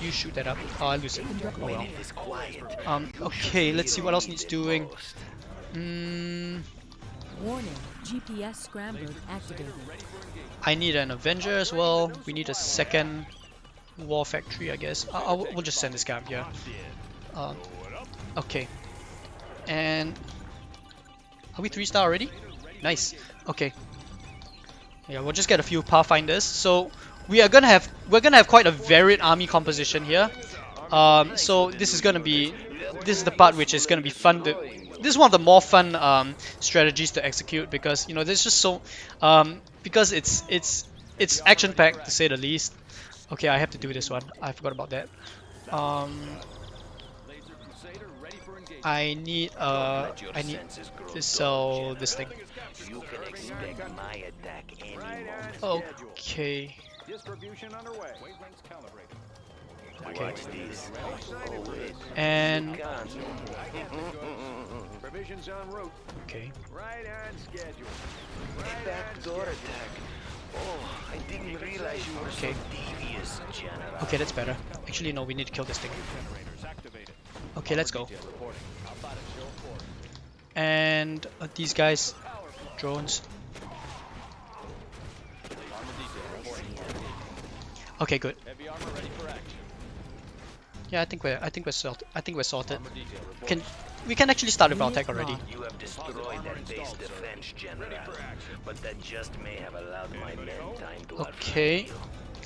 You shoot that up. Oh, I lose it. Oh well. It's quiet. Okay, let's see what else needs doing. Warning, GPS scrambled activated. I need an Avenger as well. We need a second War Factory, I guess. We'll just send this guy up here. Okay. And are we 3-star already? Nice. Okay. Yeah, we'll just get a few Pathfinders. So we're gonna have quite a varied army composition here. So this is the part which is gonna be fun to. This is one of the more fun strategies to execute because there's just so because it's action packed to say the least. Okay, I have to do this one. I forgot about that. I need to sell this thing. You can expect my attack any moment. Okay. Distribution underway. Wavelengths calibrated. Watch this. Oh, wait. And Provisions en route. okay. Right on schedule. Backdoor attack. Oh, I didn't realize you were Okay. so devious, General. Okay, that's better. Actually, no, we need to kill this thing. Generators activated. Okay, let's go. Reporting. Outside of show force. And these guys, drones. Armor detail reporting. Okay, good. Heavy armor ready for action. Yeah, I think we're sorted. Armor detail reporting. We can actually start with our attack already. You have destroyed that base defense, General. But that just may have allowed my men time to Okay.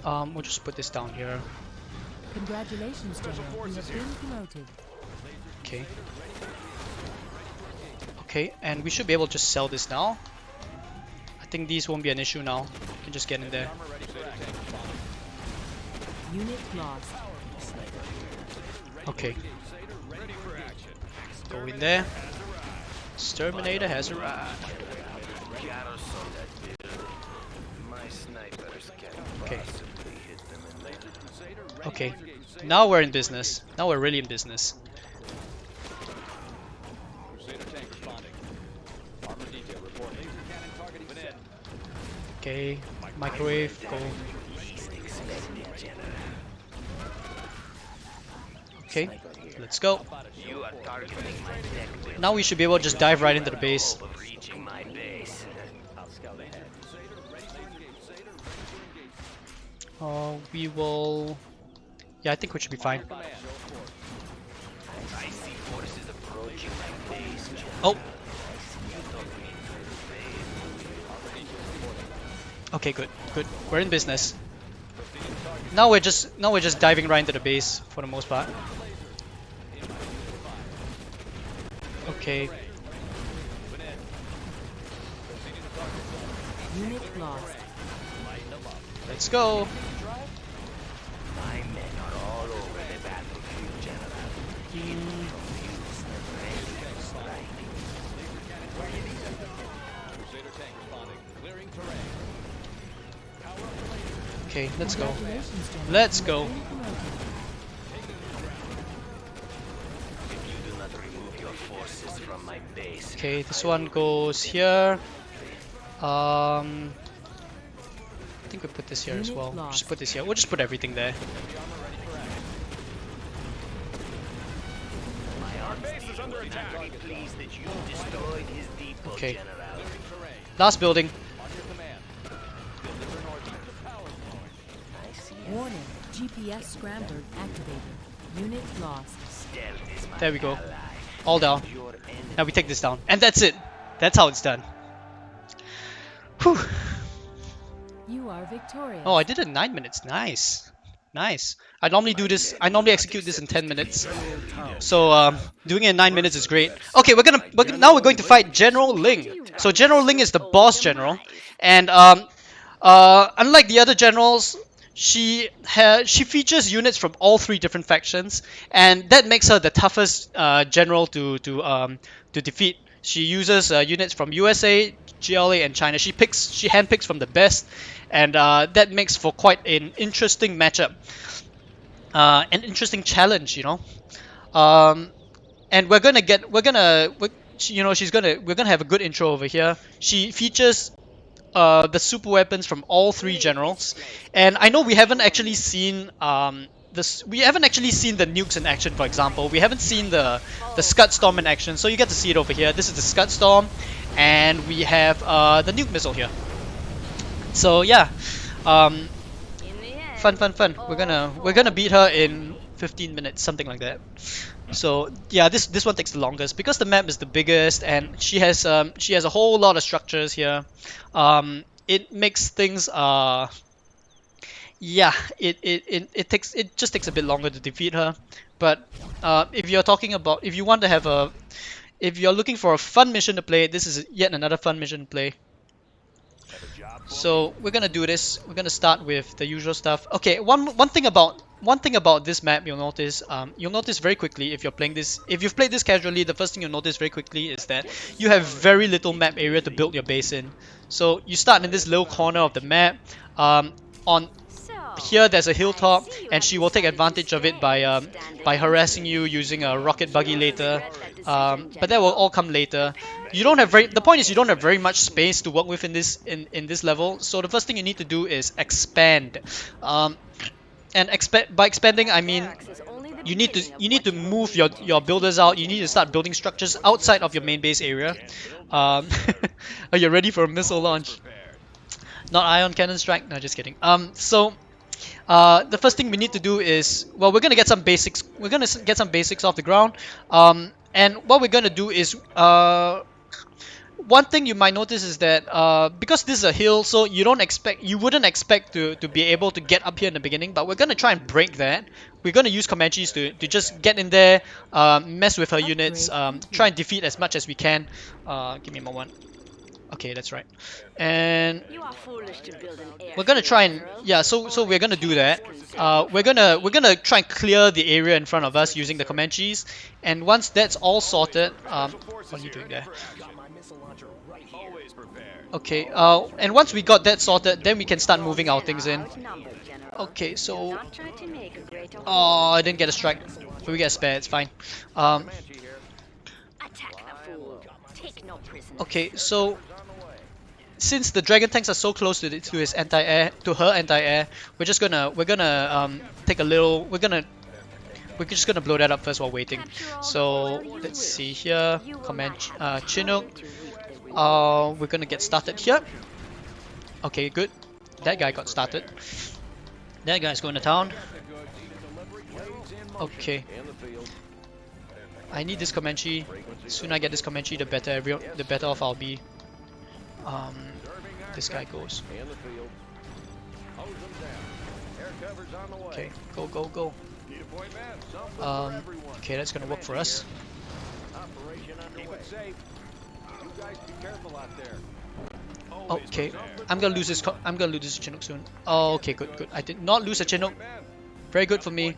We'll just put this down here. Congratulations, General. You have been promoted. Okay. Okay, and we should be able to just sell this now. I think these won't be an issue now. We can just get in there. Armor ready for action. Unit lost. Okay, Ready for action. go in there. Exterminator has arrived. garrison that building. My snipers can Okay. possibly hit them in there. Okay, now we're in business. Now we're really in business. Crusader tank responding. Armor detail reporting. Laser cannon targeting Vaned. Okay, microwave, go. Least expected, General. Okay, let's go. You are targeting my tech building. Now we should be able to just dive right into the base. Breaching my base. I'll scout ahead. Crusader ready to engage. Crusader ready to engage. We will. Yeah, I think we should be fine. Command. Show force. I see forces approaching my base, General. Oh, You don't mean to invade. Armor detail reporting. okay, good. We're in business. Now we're just diving right into the base for the most part. Okay, Unit lost. let's go. My men are all over the battlefield, General. Okay, let's go. Congratulations, General. Let's You go. have been promoted. If you do not remove your forces from my base, Okay, this one goes here. I think we put this here as Unit well. lost. Just put this here. We'll just put everything there. Our base is under attack. pleased that you destroyed his depot, Okay. General. Last building. On your command. Deliver north. Keep the power flowing. I see. Warning. GPS scrambler activated. Unit lost. Stealth is my There we go. ally. All down. Your enemy. Now we take this down. And that's it. That's how it's done. Whew. You are victorious. Oh, I did it in 9 minutes. Nice. Nice. I normally do this. I normally execute this in 10 minutes. So doing it in 9 minutes is great. Okay, now we're going to fight General Ling. So General Ling is the boss general, and unlike the other generals, she features units from all 3 different factions, and that makes her the toughest general to defeat. She uses units from USA, GLA, and China. She handpicks from the best, and that makes for quite an interesting matchup, an interesting challenge, you know. And we're gonna have a good intro over here. She features the super weapons from all 3 generals, and I know we haven't actually seen we haven't actually seen the nukes in action. For example, we haven't seen the Scud Storm in action, so you get to see it over here. This is the Scud Storm, and we have the nuke missile here. So yeah, fun. We're gonna beat her in 15 minutes, something like that. So yeah, this one takes the longest because the map is the biggest, and she has a whole lot of structures here. It makes things yeah, it just takes a bit longer to defeat her. But if you're looking for a fun mission to play, this is yet another fun mission to play. So we're gonna do this. We're gonna start with the usual stuff. Okay, one thing about this map you'll notice very quickly if you've played this casually, the first thing you'll notice very quickly is that you have very little map area to build your base in. So you start in this little corner of the map. On here there's a hilltop, and she will take advantage of it by harassing you using a rocket buggy later. But that will all come later. The point is you don't have very much space to work with in this level. So the first thing you need to do is expand. By expanding, I mean you need to move your builders out. You need to start building structures outside of your main base area. Are you ready for a missile launch? Not ion cannon strike. No, just kidding. So the first thing we need to do is, well, we're gonna get some basics. We're gonna get some basics off the ground. And what we're gonna do is, one thing you might notice is that because this is a hill, so you wouldn't expect to be able to get up here in the beginning. But we're gonna try and break that. We're gonna use Comanches to just get in there, mess with her units, try and defeat as much as we can. Give me a moment. Okay, that's right. And You are foolish to build an air we're gonna try and so we're gonna do that. We're gonna try and clear the area in front of us using the Comanches, and once that's all sorted, what are you doing there? Always prepared. Okay, and once we got that sorted, then we can start moving our things in. outnumbered, General. Okay, so Not try to make a greater oh, I didn't get a strike, but we get a spare. It's fine. attack the fool. Take no prisoners. Okay, so since the dragon tanks are so close to his anti-air, to her anti-air, we're just gonna take a little. We're just gonna blow that up first while waiting. So let's see here. Command Chinook. We're gonna get started here. Okay, good. That guy got started. That guy's going to town. Okay. I need this Comanche. The sooner I get this Comanche, the better off I'll be. This guy goes. Okay, go. Okay, that's gonna work for us. Okay, I'm gonna lose this Chinook soon. Oh, okay, good. I did not lose a Chinook. Very good for me.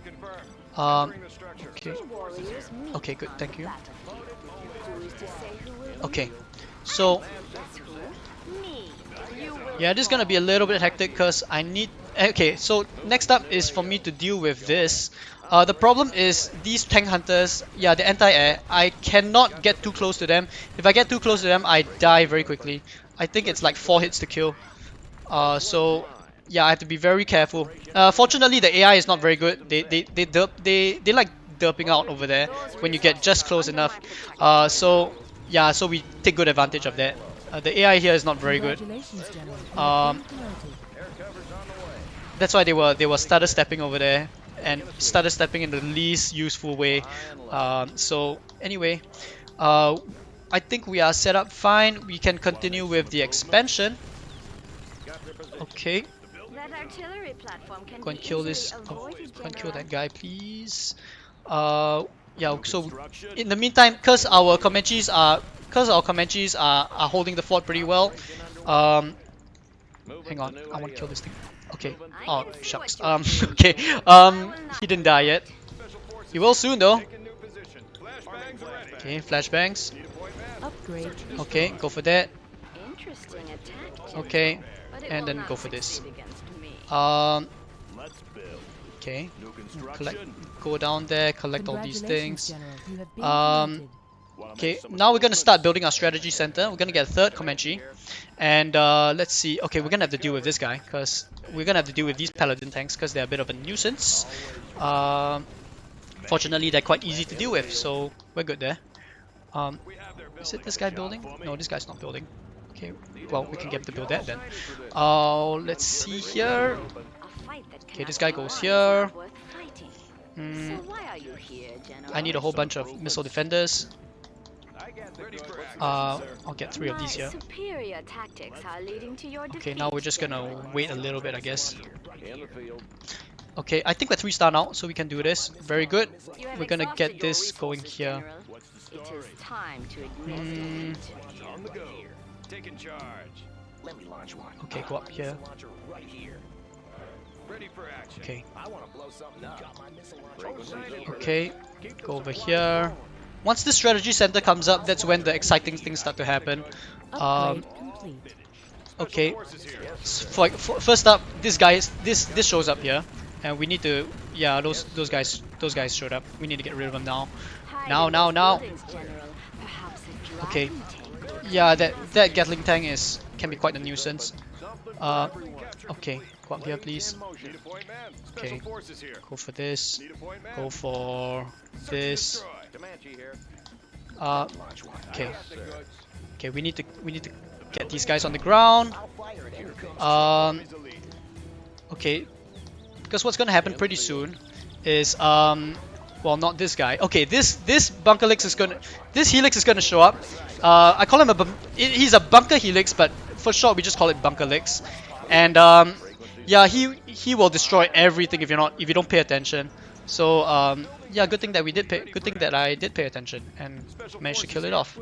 Okay. Okay, good. Thank you. Okay, so yeah, this is gonna be a little bit hectic because I need Okay, so next up is for me to deal with this. The problem is these tank hunters, yeah, the anti-air, I cannot get too close to them. If I get too close to them, I die very quickly. I think it's like 4 hits to kill. So yeah, I have to be very careful. Fortunately, the AI is not very good. They like derping out over there when you get just close enough. So yeah, so we take good advantage of that. The AI here is not very good. Congratulations, General. You have been promoted. That's why they were started stepping over there and started stepping in the least useful way. So anyway, I think we are set up fine. We can continue with the expansion. Okay, That artillery platform can go and be kill easily this. Oh, avoided, go and kill General. that guy, please. Yeah. So in the meantime, because our Comanches are holding the fort pretty well. Hang on, I want to kill this thing. Okay. Oh shucks. Okay. He didn't die yet. He will soon though. Okay, flashbangs. Upgrade. Okay, go for that. Interesting attack, General. Okay, But it and will then not go for this. succeed against me. Let's build. Okay. New Collect, construction. go down there, collect all these Congratulations, things. General. You have been Um, promoted. Okay, now we're gonna start building our strategy center. We're gonna get a third Comanche, and let's see. Okay, we're gonna have to deal with this guy because we're gonna have to deal with these paladin tanks because they're a bit of a nuisance. Fortunately, they're quite easy to deal with, so we're good there. Is it this guy building? No, this guy's not building. Okay, well we can get him to build that then. Let's see here. A fight that Okay, this cannot guy be goes won is here. not worth fighting. So Mm, why are you here, General? I need a whole bunch of missile defenders. I'll get 3 of these My here. superior tactics are leading to your Okay, defeat, now we're just gonna General. wait a little bit, I guess. In the field. Okay, I think we're 3-star now, so we can do this. Very good. You have We're gonna exhausted get your this going resources, here. General. What's the It story? is time to admit defeat. On the go. Taking charge. Let me launch one. Okay, go up here. Launcher right here. Ready for action. Okay, I want to blow something up. Got my missile launcher. okay, go over here. Once the strategy center comes up, that's when the exciting things start to happen. Upgrade complete. Okay, first up, this shows up here, and we need to, yeah, those guys showed up. We need to get rid of them now. Hide Now, in now, those now. buildings, General. Perhaps a Okay. dragon tank will Yeah, that Gatling tank can be quite a nuisance. Okay, go up here, please. Need a point man. Okay. Special forces here. Go for this. Need a point man. Go for this. Destroy. Comanche here. Okay. Okay, we need to get these guys on the ground. Okay, because what's gonna happen pretty soon is well, not this guy. Okay, this helix is gonna show up. I call him he's a bunker helix, but for short we just call it bunkerlix. And yeah, he will destroy everything if you don't pay attention. So yeah, good thing that I did pay attention and managed to kill it off.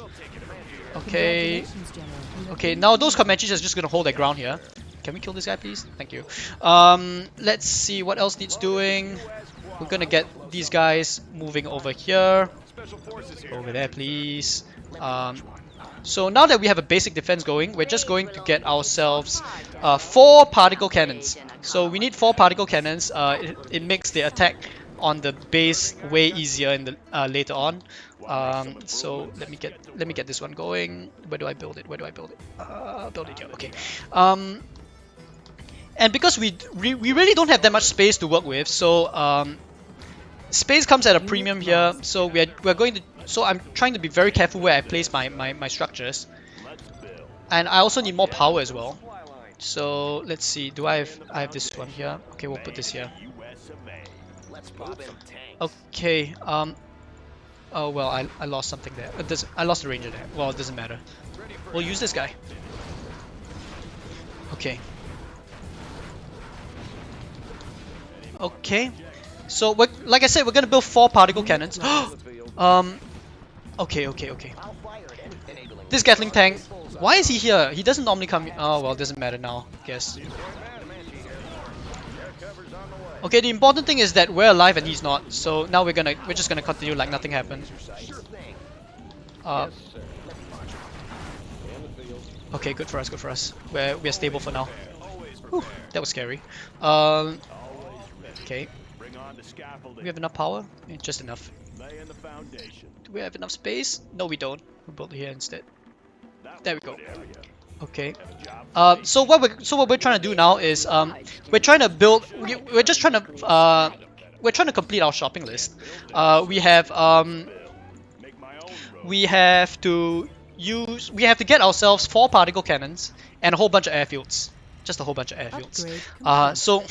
Okay. Congratulations, General. You have Okay, been now those promoted. Comanches are just gonna hold their ground here. Can we kill this guy, please? Thank you. Let's see what else needs doing. We're gonna get these guys moving over here. Special forces here. Over there, please. So now that we have a basic defense going, we're just going to get ourselves 4 particle cannons. So we need 4 particle cannons. It makes the attack on the base way easier in the later on. So let me get this one going. Where do I build it? Build it here. Okay. And because we really don't have that much space to work with, so space comes at a premium here. So we're going to. So I'm trying to be very careful where I place my structures. And I also need more power as well. So let's see. Do I have this one here? Okay, we'll put this here. Let's pop some tanks. Okay. Oh well, I lost something there. I lost the ranger there. Well, it doesn't matter. We'll use this guy. Okay. Okay. So like I said, we're gonna build 4 particle cannons. Okay. This Gatling tank. Why is he here? He doesn't normally come. Oh well, it doesn't matter now. I guess. Okay, the important thing is that we're alive and he's not. So now we're just gonna continue like nothing happened. Okay, good for us. We're stable for now. Whew, that was scary. Okay, Bring on the do scaffolding. we have enough power? Just enough. Laying the foundation. Do we have enough space? No, we don't. We'll build it here instead. That There we was go. a good area. Okay. Have a job So what we're trying to do now is we're trying to build. We're just trying to we're trying to complete our shopping list. We have make my own road. we have to get ourselves 4 particle cannons and a whole bunch of airfields. Just a whole bunch of airfields. Upgrade So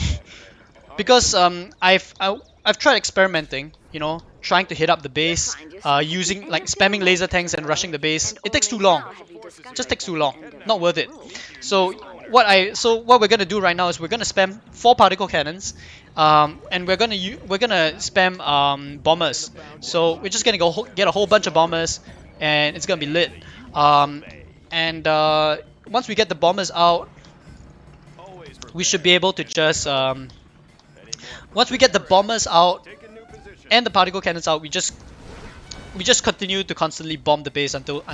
because I've tried experimenting, you know, trying to hit up the base, using like spamming laser tanks and rushing the base. It takes too long. Just takes too long. Not worth it. So what we're gonna do right now is we're gonna spam 4 particle cannons, and we're gonna spam bombers. So we're just gonna get a whole bunch of bombers, and it's gonna be lit. And once we get the bombers out, Always we should be able to just once we get the bombers out take a new position. and the particle cannons out, we just continue to constantly bomb the base until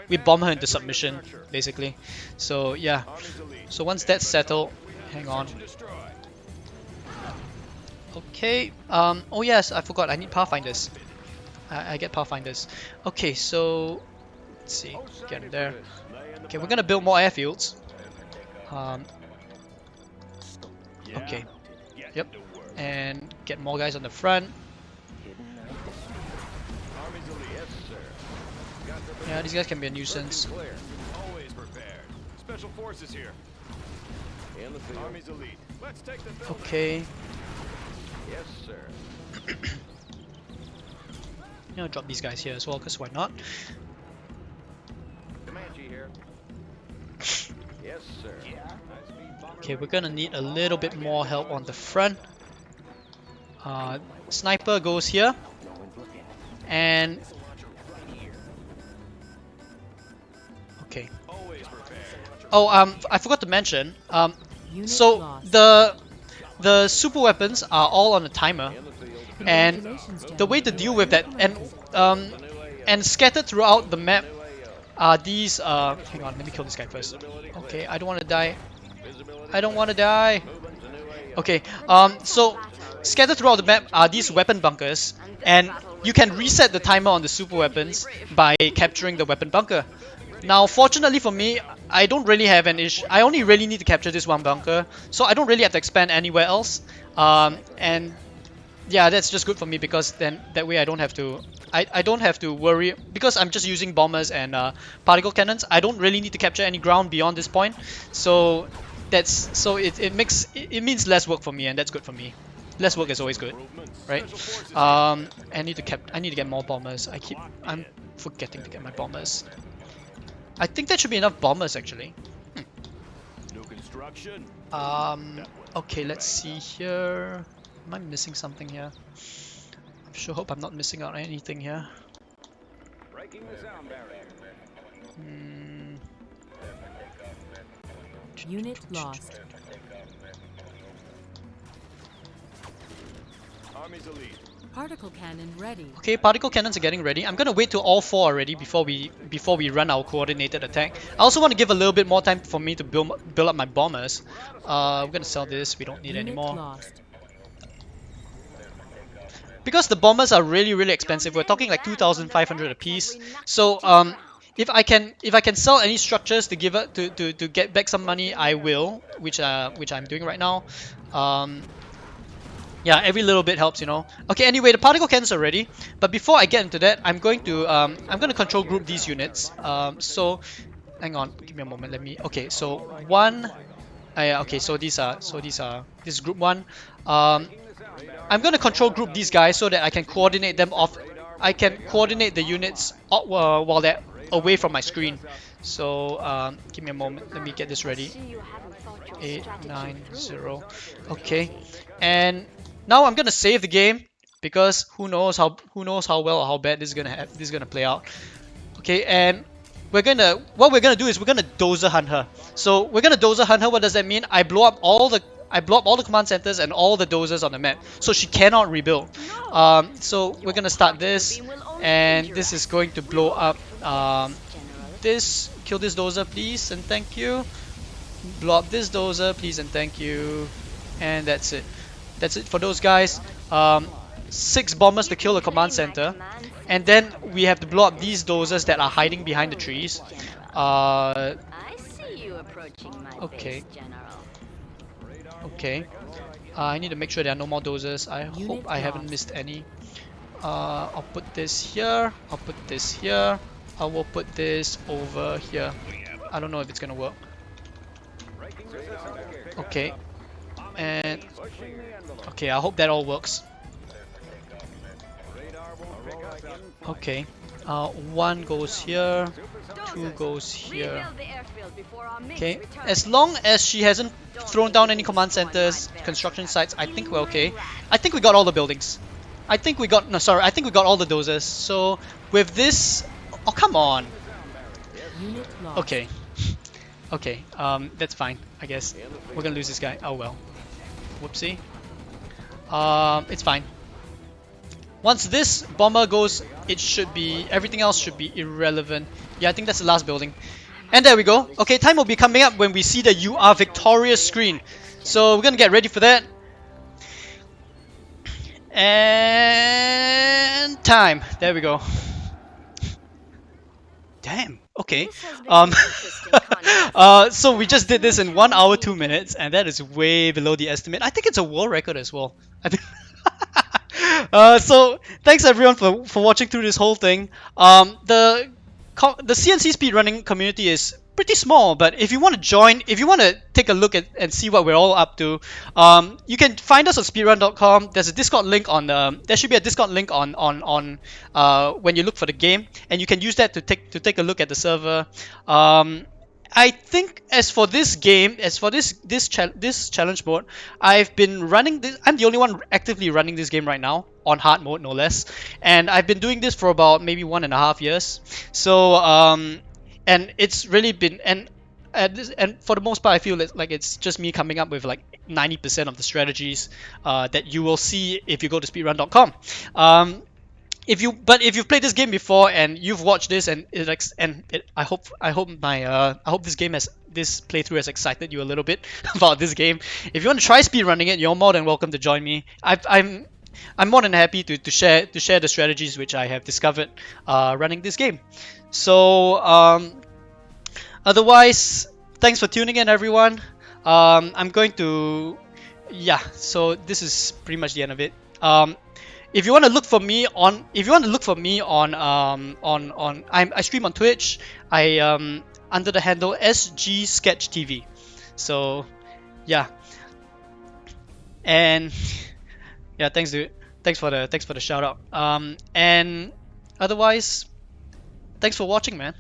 we bomb her into submission, basically. So yeah. Army's elite. So once that's settled, hang on. Destroy. Okay. Oh yes, I forgot. I need pathfinders. I get pathfinders. Okay, so let's see. Get in there. Laying the Okay, we're gonna build more airfields. Yeah. Okay. Get Yep. to work. And get more guys on the front. Army's elite. Yes, sir. Yeah, these guys can be a nuisance. Clear. Always prepared. Special forces here. In the field. Army's elite. Let's take the building. Okay. Yes, sir. You know, drop these guys here as well, because why not? Comanche here. Yes, sir. Okay, we're gonna need a little bit more help on the front. Sniper goes here, and okay. Always prepared. Oh, I forgot to mention. Unit So lost. the super weapons are all on a timer, and Congratulations, the way to gentlemen. deal with that, and scattered throughout the map are these. Hang on, let me kill this guy first. Okay, I don't want to die. I don't want to die. Okay, so scattered throughout the map are these weapon bunkers, and you can reset the timer on the super weapons by capturing the weapon bunker. Now, fortunately for me, I don't really have an issue. I only really need to capture this one bunker, so I don't really have to expand anywhere else. And yeah, that's just good for me, because then that way I don't have to. I don't have to worry, because I'm just using bombers and particle cannons. I don't really need to capture any ground beyond this point, so it means less work for me, and that's good for me. Less work is always good, right? I need to get more bombers. I'm forgetting to get my bombers. I think that should be enough bombers actually. New construction. Okay, let's see here. Am I missing something here? I sure hope I'm not missing out on anything here. Breaking the sound barrier. Unit lost. Army's elite. Particle cannon ready. Okay, particle cannons are getting ready. I'm gonna wait till all 4 are ready before we run our coordinated attack. I also want to give a little bit more time for me to build up my bombers. We're gonna sell this. We don't need any Unit more. lost. Because the bombers are really expensive. We're talking like 2,500 a piece. So if I can sell any structures to get back some money, I will, which I'm doing right now. Yeah, every little bit helps, you know. Okay, anyway, the particle cannons are ready. But before I get into that, I'm going to control group these units. So hang on, give me a moment. Okay, so one. Yeah, okay, so this is group 1. I'm gonna control group these guys so that I can coordinate them off. I can coordinate the units while they're away from my screen. So give me a moment. Let me get this ready. See, you haven't thought your 8, strategy 9, through. 0. Okay, and now I'm gonna save the game, because who knows how well or how bad this is gonna play out. Okay, and what we're gonna do is we're gonna dozer hunt her. So we're gonna dozer hunt her. What does that mean? I blow up all the command centers and all the dozers on the map, so she cannot rebuild. So we're gonna start this, and this is going to blow up. Kill this dozer, please, and thank you. blow up this dozer, please and thank you. And that's it. That's it for those guys. 6 bombers to kill the command center. And then we have to blow up these dozers that are hiding behind the trees. I see you approaching my Okay. base, General. Okay. I need to make sure there are no more dozers. I Unit hope I haven't lost. missed any. I'll put this here. I'll put this here. I will put this over here. I don't know if it's gonna work. Okay. And okay, I hope that all works. Okay. 1 goes here. 2 goes here. Rebuild the airfield before our mates Okay. return. As long as she hasn't thrown down any command centers, construction sites, I think we're okay. I think we got all the buildings. I think we got all the dozers. So with this, oh come on. Unit lost. Okay. Okay. That's fine. I guess we're gonna lose this guy. Oh well. Whoopsie. It's fine. Once this bomber goes, it should be everything else should be irrelevant. Yeah, I think that's the last building. And there we go. Okay, time will be coming up when we see the "You are victorious" screen. So we're gonna get ready for that. And time. There we go. Damn. Okay. This has been an interesting contest. So we just did this in 1 hour 2 minutes, and that is way below the estimate. I think it's a world record as well. I think. So thanks everyone for watching through this whole thing. The CNC speedrunning community is pretty small, but if you want to join, if you want to take a look at and see what we're all up to, you can find us on speedrun.com. There's a Discord link on there should be a Discord link on when you look for the game, and you can use that to take a look at the server. I think as for this game, as for this challenge mode, I've been running this. I'm the only one actively running this game right now on hard mode, no less. And I've been doing this for about maybe 1.5 years. So and it's really been and for the most part, I feel like it's just me coming up with like 90% of the strategies that you will see if you go to speedrun.com. If you've played this game before and you've watched this and I hope this playthrough has excited you a little bit about this game. If you want to try speedrunning it, you're more than welcome to join me. I'm more than happy to share the strategies which I have discovered running this game. So otherwise, thanks for tuning in, everyone. I'm going to so this is pretty much the end of it. If you want to look for me on, I stream on Twitch. I under the handle SketchTV. So yeah, and yeah, thanks dude. Thanks for the shout out. And otherwise, thanks for watching, man.